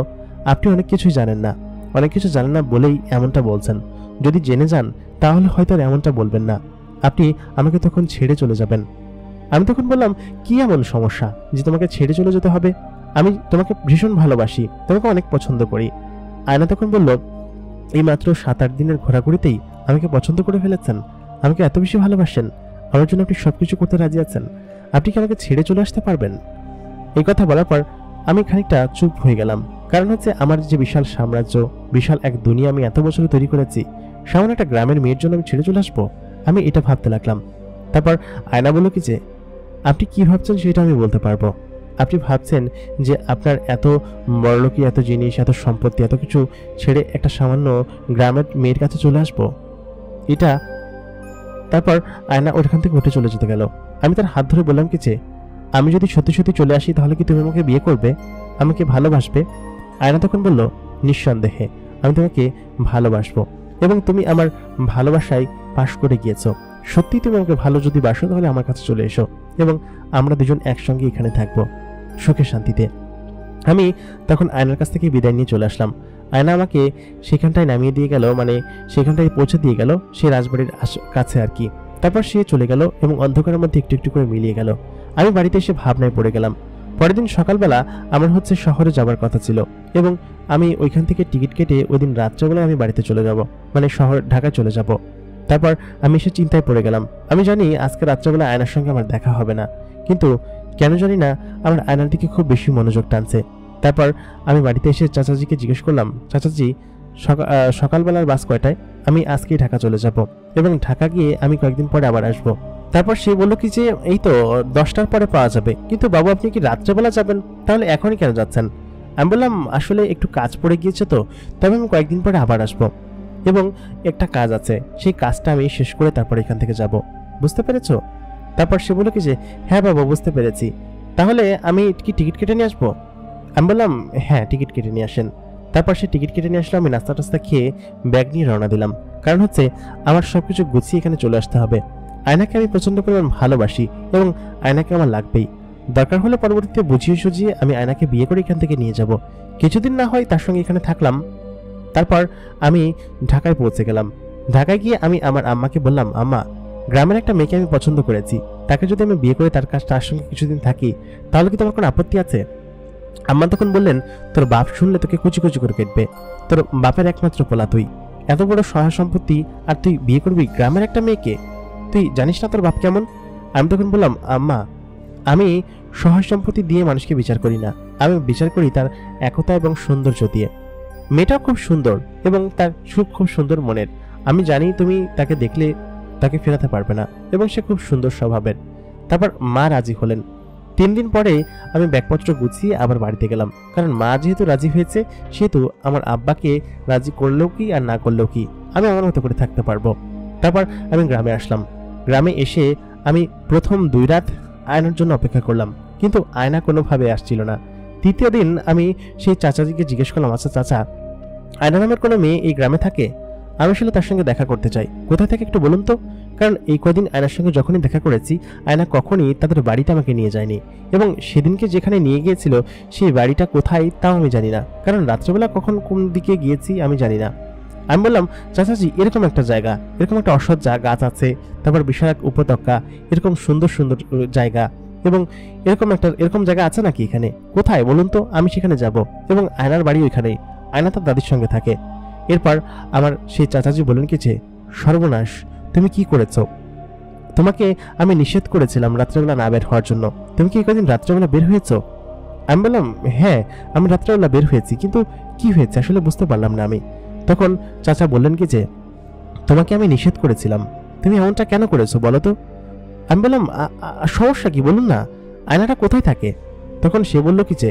আপনি অনেক কিছুই জানেন না, অনেক কিছু জানেন না বলেই এমনটা বলছেন। যদি জেনে যান তাহলে হয়তো আর এমনটা বলবেন না, আপনি আমাকে তখন ছেড়ে চলে যাবেন। আমি তখন বললাম, কি এমন সমস্যা যে তোমাকে ছেড়ে চলে যেতে হবে? আমি তোমাকে ভীষণ ভালোবাসি, তোমাকে অনেক পছন্দ করি। আয়না তখন বলল, এই মাত্র 7-8 দিনের ঘোরাঘুরিতেই আমাকে পছন্দ করে ফেলেছেন, আমাকে এত বেশি ভালোবাসেন, আমার জন্য আপনি সবকিছু করতে রাজি আছেন, আপনি কি আমাকে ছেড়ে চলে আসতে পারবেন? এই কথা বলার পর আমি খানিকটা চুপ হয়ে গেলাম। কারণ হচ্ছে আমার যে বিশাল সাম্রাজ্য, বিশাল এক দুনিয়া আমি এত বছরে তৈরি করেছি, সামান্য একটা গ্রামের মেয়ের জন্য আমি ছেড়ে চলে আসবো? আমি এটা ভাবতে লাগলাম। তারপর আয়না বলল কি যে, আপনি কি ভাবছেন সেটা আমি বলতে পারবো। আপনি ভাবছেন যে আপনার এত বড়লোকি, এত জিনিস, এত সম্পত্তি, এত কিছু ছেড়ে একটা সামান্য গ্রামের মেয়ের কাছে চলে আসবো, এটা? তারপর আয়না ওখান থেকে উঠে চলে যেতে গেল। আমি তার হাত ধরে বললাম কি যে, আমি যদি সত্যি সত্যি চলে আসি তাহলে কি তুমি আমাকে বিয়ে করবে, আমাকে ভালোবাসবে? আয়না তখন বলল, নিঃসন্দেহে আমি তোমাকে ভালোবাসবো এবং তুমি আমার ভালোবাসায় পাশ করে গিয়েছো। সত্যি তুমি আমাকে ভালো যদি বাসো তাহলে আমার কাছে চলে এসো এবং আমরা দুজন একসঙ্গে এখানে থাকবো সুখে শান্তিতে। আমি তখন আয়নার কাছ থেকে বিদায় নিয়ে চলে আসলাম। আয়না আমাকে সেখানটায় নামিয়ে দিয়ে গেল, মানে সেখানটায় পৌঁছে দিয়ে গেল, সে রাজবাড়ির কাছে আর কি। তারপর সে চলে গেল এবং অন্ধকারের মধ্যে একটু একটু করে মিলিয়ে গেল। আমি বাড়িতে এসে ভাবনায় পড়ে গেলাম। পরের দিন সকালবেলা আমার হচ্ছে শহরে যাবার কথা ছিল এবং আমি ওইখান থেকে টিকিট কেটে ওই দিন রাত্রেবেলায় আমি বাড়িতে চলে যাব, মানে শহর ঢাকায় চলে যাব। তারপর আমি এসে চিন্তায় পড়ে গেলাম। আমি জানি আজকে রাত্রেবেলা আয়নার সঙ্গে আমার দেখা হবে না, কিন্তু কেন জানি না আমার আয়নার দিকে খুব বেশি মনোযোগ টানছে। তারপর আমি বাড়িতে এসে চাচাজিকে জিজ্ঞেস করলাম, চাচাজি সকালবেলার বাস কয়টায়? আমি আজকেই ঢাকা চলে যাব এবং ঢাকা গিয়ে আমি কয়েকদিন পরে আবার আসবো। তারপর সে বলল কি যে, এই তো 10টার পরে পাওয়া যাবে। কিন্তু বাবু, আপনি কি রাত্রেবেলা যাবেন? তাহলে এখনই কেন যাচ্ছেন? আমি বললাম, আসলে একটু কাজ পড়ে গিয়েছে তো, তবে আমি কয়েকদিন পরে আবার আসবো এবং একটা কাজ আছে, সেই কাজটা আমি শেষ করে তারপর এখান থেকে যাব, বুঝতে পেরেছো? তারপর সে বলল কি যে, হ্যাঁ বাবা, বুঝতে পেরেছি, তাহলে আমি কি টিকিট কেটে নিয়ে আসবো? আমি বললাম, হ্যাঁ টিকিট কেটে নিয়ে আসেন। তারপর সে টিকিট কেটে নিয়ে আসলো। আমি নাস্তা টাস্তা খেয়ে ব্যাগ নিয়ে রওনা দিলাম, কারণ হচ্ছে আমার সবকিছু গুছিয়ে এখানে চলে আসতে হবে। আয়নাকে আমি প্রচন্ড পরিমাণ ভালোবাসি এবং আয়নাকে আমার লাগবেই। দরকার হলে পরবর্তীতে বুঝিয়ে সুঝিয়ে আমি আয়নাকে বিয়ে করে এখান থেকে নিয়ে যাব। কিছুদিন না হয় তার সঙ্গে এখানে থাকলাম। তারপর আমি ঢাকায় পৌঁছে গেলাম। ঢাকায় গিয়ে আমি আমার আম্মাকে বললাম, আম্মা, গ্রামের একটা মেয়েকে আমি পছন্দ করেছি, তাকে যদি আমি বিয়ে করে তার সঙ্গে কিছুদিন থাকি, তাহলে কি তোমার কোনো আপত্তি আছে? আম্মা তখন বললেন, তোর বাপ শুনলে তোকে কুচি কুচি করে কেটবে, তোর বাপের একমাত্র পোলা তুই, এত বড় সহায় সম্পত্তি, আর তুই বিয়ে করবি গ্রামের একটা মেয়েকে? তুই জানিস না তোর বাপ কেমন? আমি তখন বললাম, আম্মা, আমি সহায় সম্পত্তি দিয়ে মানুষকে বিচার করি না, আমি বিচার করি তার একতা এবং সৌন্দর্য দিয়ে। মেয়েটাও খুব সুন্দর এবং তার খুব সুন্দর মনের। আমি জানি তুমি তাকে দেখলে তাকে ফেরাতে পারবে না এবং সে খুব সুন্দর স্বভাবের। তারপর মা রাজি হলেন। 3 দিন পরে আমি ব্যাগপত্র গুছিয়ে আবার বাড়িতে গেলাম, কারণ মা যেহেতু রাজি হয়েছে সেহেতু আমার আব্বাকে রাজি করলেও কি আর না করলেও কি, আমি আমার মতো করে থাকতে পারবো। তারপর আমি গ্রামে আসলাম। গ্রামে এসে আমি প্রথম 2 রাত আয়নার জন্য অপেক্ষা করলাম, কিন্তু আয়না কোনোভাবে আসছিল না। 3য় দিন আমি সেই চাচাজিকে জিজ্ঞেস করলাম, আচ্ছা চাচা, আয়না নামের কোনো মেয়ে এই গ্রামে থাকে? আমি আসলে তার সঙ্গে দেখা করতে চাই, কোথায় থেকে একটু বলুন তো। কারণ এই কয়দিন আয়নার সঙ্গে যখনই দেখা করেছি, আয়না কখনই তাদের বাড়িটা আমাকে নিয়ে যায়নি, এবং সেদিনকে যেখানে নিয়ে গিয়েছিল সেই বাড়িটা কোথায় তাও আমি জানি না, কারণ রাত্রেবেলা কখন কোন দিকে গিয়েছি আমি জানি না। আমি বললাম, চাচাজি, এরকম একটা জায়গা, এরকম একটা অসহ্য গাছ আছে, তারপর বিশাল এক উপত্যকা, এরকম সুন্দর সুন্দর জায়গা, এবং এরকম জায়গা আছে নাকি এখানে? কোথায় বলুন তো, আমি সেখানে যাব। এবং আয়নার বাড়ি ওইখানেই, আয়না তার দাদির সঙ্গে থাকে। এরপর আমার সেই চাচাজি বললেন কি যে, সর্বনাশ, তুমি কি করেছো? তোমাকে আমি নিষেধ করেছিলাম রাত্রেবেলা না বের হওয়ার জন্য, তুমি কি কদিন রাত্রেবেলা বের হয়েছো? আমি বললাম, হ্যাঁ, আমি রাত্রেবেলা বের হয়েছি, কিন্তু কি হয়েছে আসলে বুঝতে পারলাম না আমি। তখন চাচা বললেন কি যে, তোমাকে আমি নিষেধ করেছিলাম, তুমি এমনটা কেন করেছো বলো তো? আমি বললাম, সমস্যা কি বলুন না, আয়নাটা কোথায় থাকে? তখন সে বলল কি যে,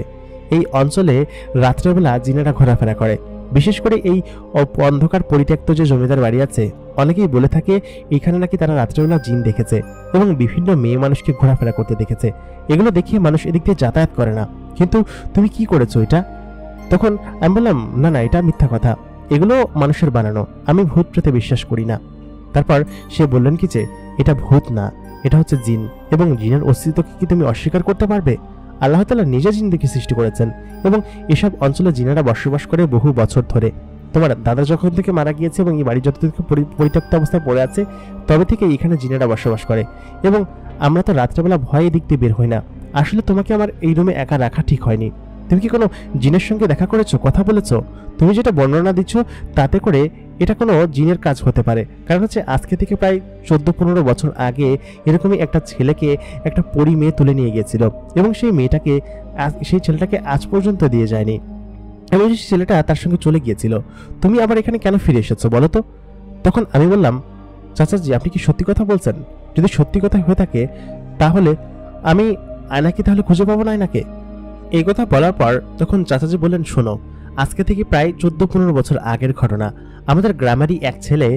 এই অঞ্চলে রাত্রেবেলা জিনেরা ঘোরাফেরা করে, বিশেষ করে এই অন্ধকার পরিত্যক্ত যে জমিদার বাড়ি আছে, অনেকেই বলে থাকে এখানে নাকি তারা রাত্রেবেলা জিন দেখেছে এবং বিভিন্ন মেয়ে মানুষকে ঘোরাফেরা করতে দেখেছে। এগুলো দেখিয়ে মানুষ এদিক দিয়ে যাতায়াত করে না, কিন্তু তুমি কি করেছো এটা? তখন আমি বললাম, না না, এটা মিথ্যা কথা, এগুলো মানুষের বানানো, আমি ভূত প্রেতে বিশ্বাস করি না। তারপর সে বললেন কি যে, এটা ভূত না, এটা হচ্ছে জিন, এবং জিনের অস্তিত্বকে কি তুমি অস্বীকার করতে পারবে? আল্লাহ তাআলা নিজে জিনদেরকে সৃষ্টি করেছেন এবং এসব অঞ্চলে জিনেরা বসবাস করে বহু বছর ধরে। তোমার দাদা যখন থেকে মারা গিয়েছে এবং এই বাড়ি যত থেকে পরিত্যক্ত অবস্থায় পড়ে আছে, তবে থেকে এখানে জিনেরা বসবাস করে, এবং আমরা তো রাত্রেবেলা ভয়ে দিক দিয়ে বের হই না। আসলে তোমাকে আমার এই রুমে একা রাখা ঠিক হয়নি। তুমি কি কোনো জিনের সঙ্গে দেখা করেছো, কথা বলেছো? তুমি যেটা বর্ণনা দিচ্ছ তাতে করে এটা কোনো জিনের কাজ হতে পারে, কারণ হচ্ছে আজকে থেকে প্রায় 14-15 বছর আগে এরকমই একটা ছেলেকে একটা পরী মেয়ে তুলে নিয়ে গিয়েছিল, এবং সেই ছেলেটাকে আজ পর্যন্ত দিয়ে যায়নি, এবং সেই ছেলেটা তার সঙ্গে চলে গিয়েছিল। তুমি আবার এখানে কেন ফিরে এসেছো বলো তো? তখন আমি বললাম, চাচাজি, আপনি কি সত্যি কথা বলছেন? যদি সত্যি কথা হয়ে থাকে তাহলে আমি আয়নাকে তাহলে খুঁজে পাবো না আয়নাকে। এই কথা বলার পর তখন চাচাজি বললেন, শোনো, আজকে থেকে প্রায় 14-15 বছর আগের ঘটনা। আমাদের গ্রামেরই এক ছেলে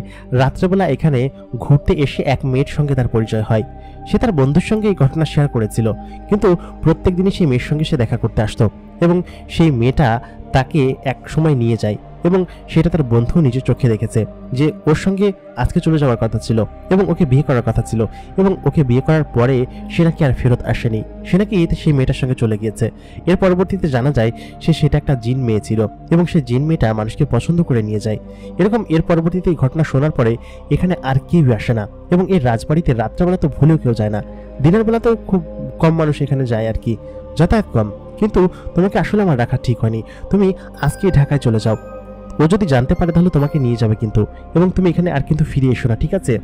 রাত্রেবেলা এখানে ঘুরতে এসে এক মেয়ের সঙ্গে তার পরিচয় হয়। সে তার বন্ধুর সঙ্গে এই ঘটনা শেয়ার করেছিল, কিন্তু প্রত্যেক দিনই সেই মেয়ের সঙ্গে সে দেখা করতে আসতো, এবং সেই মেয়েটা তাকে এক সময় নিয়ে যায়, এবং সেটা তার বন্ধু নিজের চোখে দেখেছে যে ওর সঙ্গে আজকে চলে যাওয়ার কথা ছিল এবং ওকে বিয়ে করার কথা ছিল, এবং ওকে বিয়ে করার পরে সে নাকি আর ফেরত আসেনি, সে নাকি সেই মেয়েটার সঙ্গে চলে গিয়েছে। এর পরবর্তীতে জানা যায় সেটা একটা জিন মেয়ে ছিল, এবং সেই জিন মেয়েটা মানুষকে পছন্দ করে নিয়ে যায়। এরকম এর পরবর্তীতে এই ঘটনা শোনার পরে এখানে আর কেউ আসে না, এবং এই রাজবাড়িতে রাত্রেবেলা তো ভুলেও কেউ যায় না, দিনের বেলা তো খুব কম মানুষ এখানে যায় আর কি, যাতায়াত কম। কিন্তু তোমাকে আসলে আমার রাখা ঠিক হয়নি, তুমি আজকে ঢাকায় চলে যাও, ও যদি জানতে পারে তাহলে তোমাকে নিয়ে যাবে কিন্তু, এবং তুমি এখানে আর কিন্তু ফিরে এসো না, ঠিক আছে?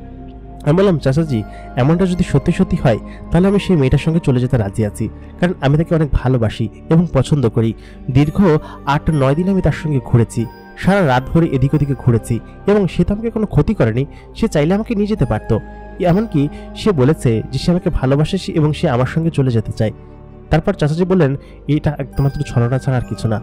আমি বললাম, চাচাজি, এমনটা যদি সত্যি সত্যি হয় তাহলে আমি সেই মেয়েটার সঙ্গে চলে যেতে রাজি আছি, কারণ আমি তাকে অনেক ভালোবাসি এবং পছন্দ করি। দীর্ঘ 8-9 দিন আমি তার সঙ্গে ঘুরেছি, সারা রাত ভরে এদিক ওদিকে ঘুরেছি, এবং সে তো আমাকে কোনো ক্ষতি করেনি, সে চাইলে আমাকে নিয়ে যেতে পারতো। এমনকি সে বলেছে যে সে আমাকে ভালোবাসে এবং সে আমার সঙ্গে চলে যেতে চায়। তারপর চাচাজি বললেন, এটা একমাত্র ছলনা ছাড়া আর কিছু না,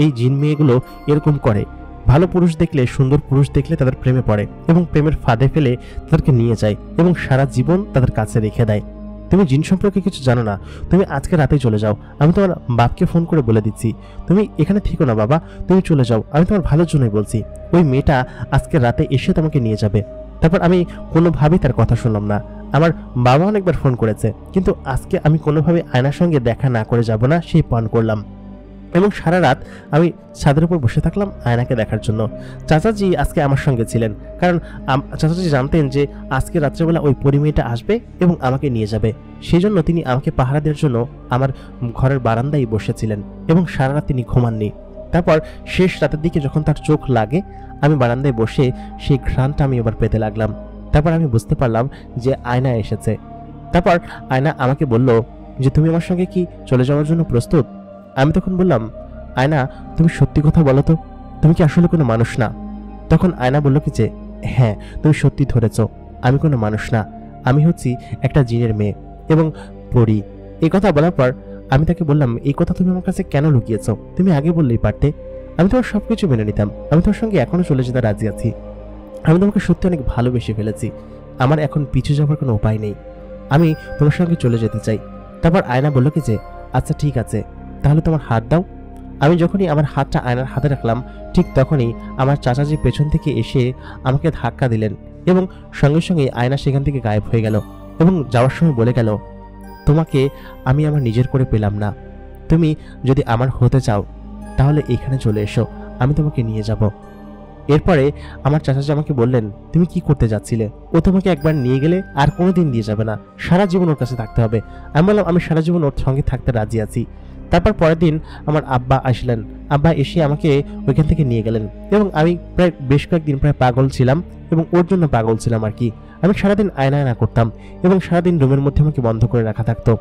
এই জিন মেয়েগুলো এরকম করে, ভালো পুরুষ দেখলে, সুন্দর পুরুষ দেখলে তাদের প্রেমে পড়ে এবং প্রেমের ফাঁদে ফেলে তাদেরকে নিয়ে যায় এবং সারা জীবন তাদের কাছে রেখে দেয়। তুমি জিন সম্পর্কে কিছু জানো না, তুমি আজকে রাতেই চলে যাও। আমি তোমার বাপকে ফোন করে বলে দিচ্ছি, তুমি এখানে থেকো না বাবা, তুমি চলে যাও, আমি তোমার ভালোর জন্যই বলছি। ওই মেয়েটা আজকে রাতে এসে তোমাকে নিয়ে যাবে। তারপর আমি কোনোভাবেই তার কথা শুনলাম না। আমার বাবা অনেকবার ফোন করেছে, কিন্তু আজকে আমি কোনোভাবে আয়নার সঙ্গে দেখা না করে যাব না, সেই পান করলাম। এবং সারা রাত আমি ছাদের উপর বসে থাকলাম আয়নাকে দেখার জন্য। চাচাজি আজকে আমার সঙ্গে ছিলেন, কারণ চাচাজি জানতেন যে আজকে রাত্রেবেলা ওই পরিমেয়টা আসবে এবং আমাকে নিয়ে যাবে। সেই জন্য তিনি আমাকে পাহারা দেওয়ার জন্য আমার ঘরের বারান্দায় বসেছিলেন এবং সারা রাত তিনি ঘুমাননি। তারপর শেষ রাতের দিকে যখন তার চোখ লাগে, আমি বারান্দায় বসে সেই ঘ্রাণটা আমি এবার পেতে লাগলাম। তারপর আমি বুঝতে পারলাম যে আয়না এসেছে। তারপর আয়না আমাকে বলল যে তুমি আমার সঙ্গে কি চলে যাওয়ার জন্য প্রস্তুত? আমি তখন বললাম, আয়না তুমি সত্যি কথা বলো তো, তুমি কি আসলে কোনো মানুষ না? তখন আয়না বলল কি যে হ্যাঁ, তুমি সত্যি ধরেছ, আমি কোনো মানুষ না, আমি হচ্ছি একটা জিনের মেয়ে এবং পড়ি। এই কথা বলার পর আমি তাকে বললাম, এই কথা তুমি আমার কাছে কেন লুকিয়েছ? তুমি আগে বললেই পারতে, আমি তোমার সবকিছু মেনে নিতাম, আমি তোমার সঙ্গে এখনো চলে যেতে রাজি আছি, আমি তোমাকে সত্যি অনেক ভালোবেসে ফেলেছি, আমার এখন পিছু যাওয়ার কোনো উপায় নেই, আমি তোমার সঙ্গে চলে যেতে চাই। তারপর আয়না বলল কি যে আচ্ছা ঠিক আছে, তাহলে তোমার হাত দাও। আমি যখনই আমার হাতটা আয়নার হাতে রাখলাম, ঠিক তখনই আমার চাচাজি পেছন থেকে এসে আমাকে ধাক্কা দিলেন এবং সঙ্গে সঙ্গে আয়না সেখান থেকে গায়েব হয়ে গেল এবং যাওয়ার সময় বলে গেল, তোমাকে আমি আমার নিজের করে পেলাম না, তুমি যদি আমার হতে চাও তাহলে এখানে চলে এসো, আমি তোমাকে নিয়ে যাব। এরপরে আমার চাচাজি আমাকে বললেন, তুমি কি করতে যাচ্ছিলে? ও তোমাকে একবার নিয়ে গেলে আর কোনোদিন দিয়ে যাবে না, সারা জীবন ওর কাছে থাকতে হবে। আমি বললাম, আমি সারা জীবন ওর সঙ্গে থাকতে রাজি আছি। তারপর পরের দিন আমার আব্বা আসলেন, আব্বা এসে আমাকে ওইখান থেকে নিয়ে গেলেন এবং আমি প্রায় বেশ কয়েকদিন প্রায় পাগল ছিলাম এবং ওর জন্য পাগল ছিলাম আর কি। আমি সারাদিন আয়না আয়না করতাম এবং সারাদিন রুমের মধ্যে আমাকে বন্ধ করে রাখা থাকতো,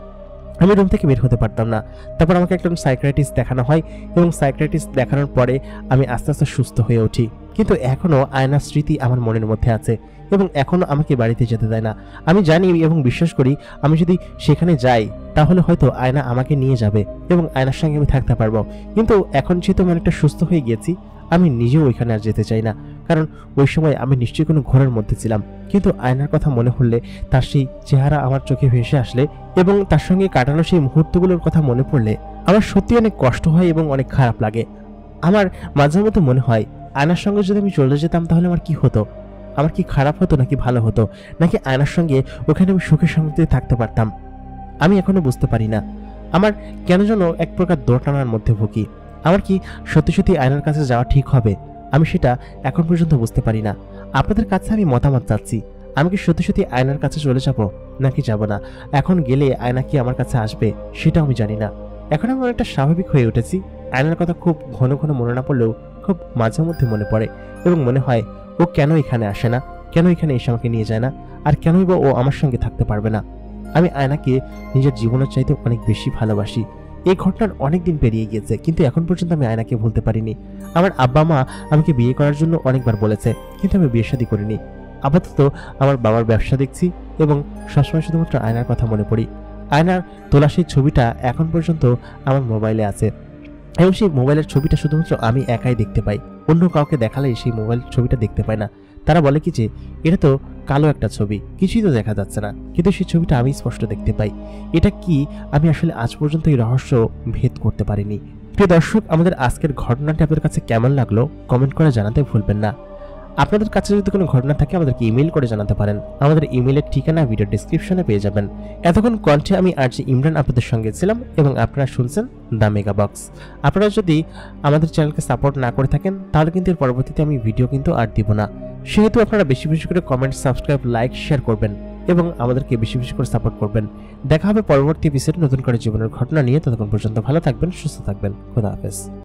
আমি রুম থেকে বের হতে পারতাম না। তারপর আমাকে একজন সাইকিয়াট্রিস্ট দেখানো হয় এবং সাইকিয়াট্রিস্ট দেখানোর পরে আমি আস্তে আস্তে সুস্থ হয়ে উঠি। কিন্তু এখনও আয়নার স্মৃতি আমার মনের মধ্যে আছে এবং এখনও আমাকে বাড়িতে যেতে দেয় না। আমি জানি এবং বিশ্বাস করি আমি যদি সেখানে যাই তাহলে হয়তো আয়না আমাকে নিয়ে যাবে এবং আয়নার সঙ্গে আমি থাকতে পারবো। কিন্তু এখন যেহেতু আমি অনেকটা সুস্থ হয়ে গিয়েছি, আমি নিজেও ওইখানে আর যেতে চাই না, কারণ ওই সময় আমি নিশ্চয়ই কোনো ঘোরের মধ্যে ছিলাম। কিন্তু আয়নার কথা মনে হলে, তার সেই চেহারা আমার চোখে ভেসে আসলে এবং তার সঙ্গে কাটানো সেই মুহূর্তগুলোর কথা মনে পড়লে আমার সত্যি অনেক কষ্ট হয় এবং অনেক খারাপ লাগে। আমার মাঝে মধ্যে মনে হয় আয়নার সঙ্গে যদি আমি চলে যেতাম তাহলে আমার কি হতো, আমার কি খারাপ হতো নাকি ভালো হতো, নাকি আয়নার সঙ্গে ওখানে আমি সুখে শান্তিতে থাকতে পারতাম, আমি এখনো বুঝতে পারি না। আমার কেন যেন এক প্রকার দোটানার মধ্যে ভুগি। আমার কি সত্যি সত্যি আয়নার কাছে যাওয়া ঠিক হবে, আমি সেটা এখন পর্যন্ত বুঝতে পারি না। আপনাদের কাছে আমি মতামত চাচ্ছি, আমি কি সত্যি সত্যি আয়নার কাছে চলে যাব নাকি যাব না? এখন গেলে আয়না কি আমার কাছে আসবে সেটা আমি জানি না। এখন আমি অনেকটা স্বাভাবিক হয়ে উঠেছি, আয়নার কথা খুব ঘন ঘন মনে না পড়লেও খুব মাঝে মধ্যে মনে পড়ে এবং মনে হয় ও কেন এখানে আসে না, কেন এখানে এসে আমাকে নিয়ে যায় না, আর কেনই বা ও আমার সঙ্গে থাকতে পারবে না। আমি আয়নাকে নিজের জীবনের চাইতে অনেক বেশি ভালোবাসি। এই ঘটনার অনেক দিন পেরিয়ে গিয়েছে, কিন্তু এখন পর্যন্ত আমি আয়নাকে ভুলতে পারিনি। আমার আব্বা মা আমাকে বিয়ে করার জন্য অনেকবার বলেছে, কিন্তু আমি বিয়ে শাদী করিনি। আপাতত আমার বাবার ব্যবসা দেখছি এবং সবসময় শুধুমাত্র আয়নার কথা মনে পড়ি। আয়নার তোলা সেই ছবিটা এখন পর্যন্ত আমার মোবাইলে আছে এবং সেই মোবাইলের ছবিটা শুধুমাত্র আমি একাই দেখতে পাই, অন্য কাউকে দেখালেই সেই মোবাইল ছবিটা দেখতে পায় না। তারা বলে কি যে এটা তো কালো একটা ছবি, কিছুই তো দেখা যাচ্ছে না, কিন্তু সেই ছবিটা আমি স্পষ্ট দেখতে পাই। এটা কি আমি আসলে আজ পর্যন্ত এই রহস্য ভেদ করতে পারিনি। প্রিয় দর্শক, আমাদের আজকের ঘটনাটি আপনাদের কাছে কেমন লাগলো কমেন্ট করে জানাতে ভুলবেন না। আপনাদের কাছে যদি কোনো ঘটনা থাকে আমাদেরকে ইমেল করে জানাতে পারেন, আমাদের ইমেলের ঠিকানা ভিডিও ডেসক্রিপশনে পেয়ে যাবেন। এতক্ষণ কণ্ঠে আমি আরজে ইমরান আপনাদের সঙ্গে ছিলাম এবং আপনারা শুনছেন দ্য মেগা বক্স। আপনারা যদি আমাদের চ্যানেলকে সাপোর্ট না করে থাকেন তাহলে কিন্তু এর পরবর্তীতে আমি ভিডিও কিন্তু আর দিব না, সেহেতু আপনারা বেশি বেশি করে কমেন্ট, সাবস্ক্রাইব, লাইক, শেয়ার করবেন এবং আমাদেরকে বেশি বেশি করে সাপোর্ট করবেন। দেখা হবে পরবর্তী এপিসোডে নতুন করে জীবনের ঘটনা নিয়ে। ততক্ষণ পর্যন্ত ভালো থাকবেন, সুস্থ থাকবেন। খোদা হাফেজ।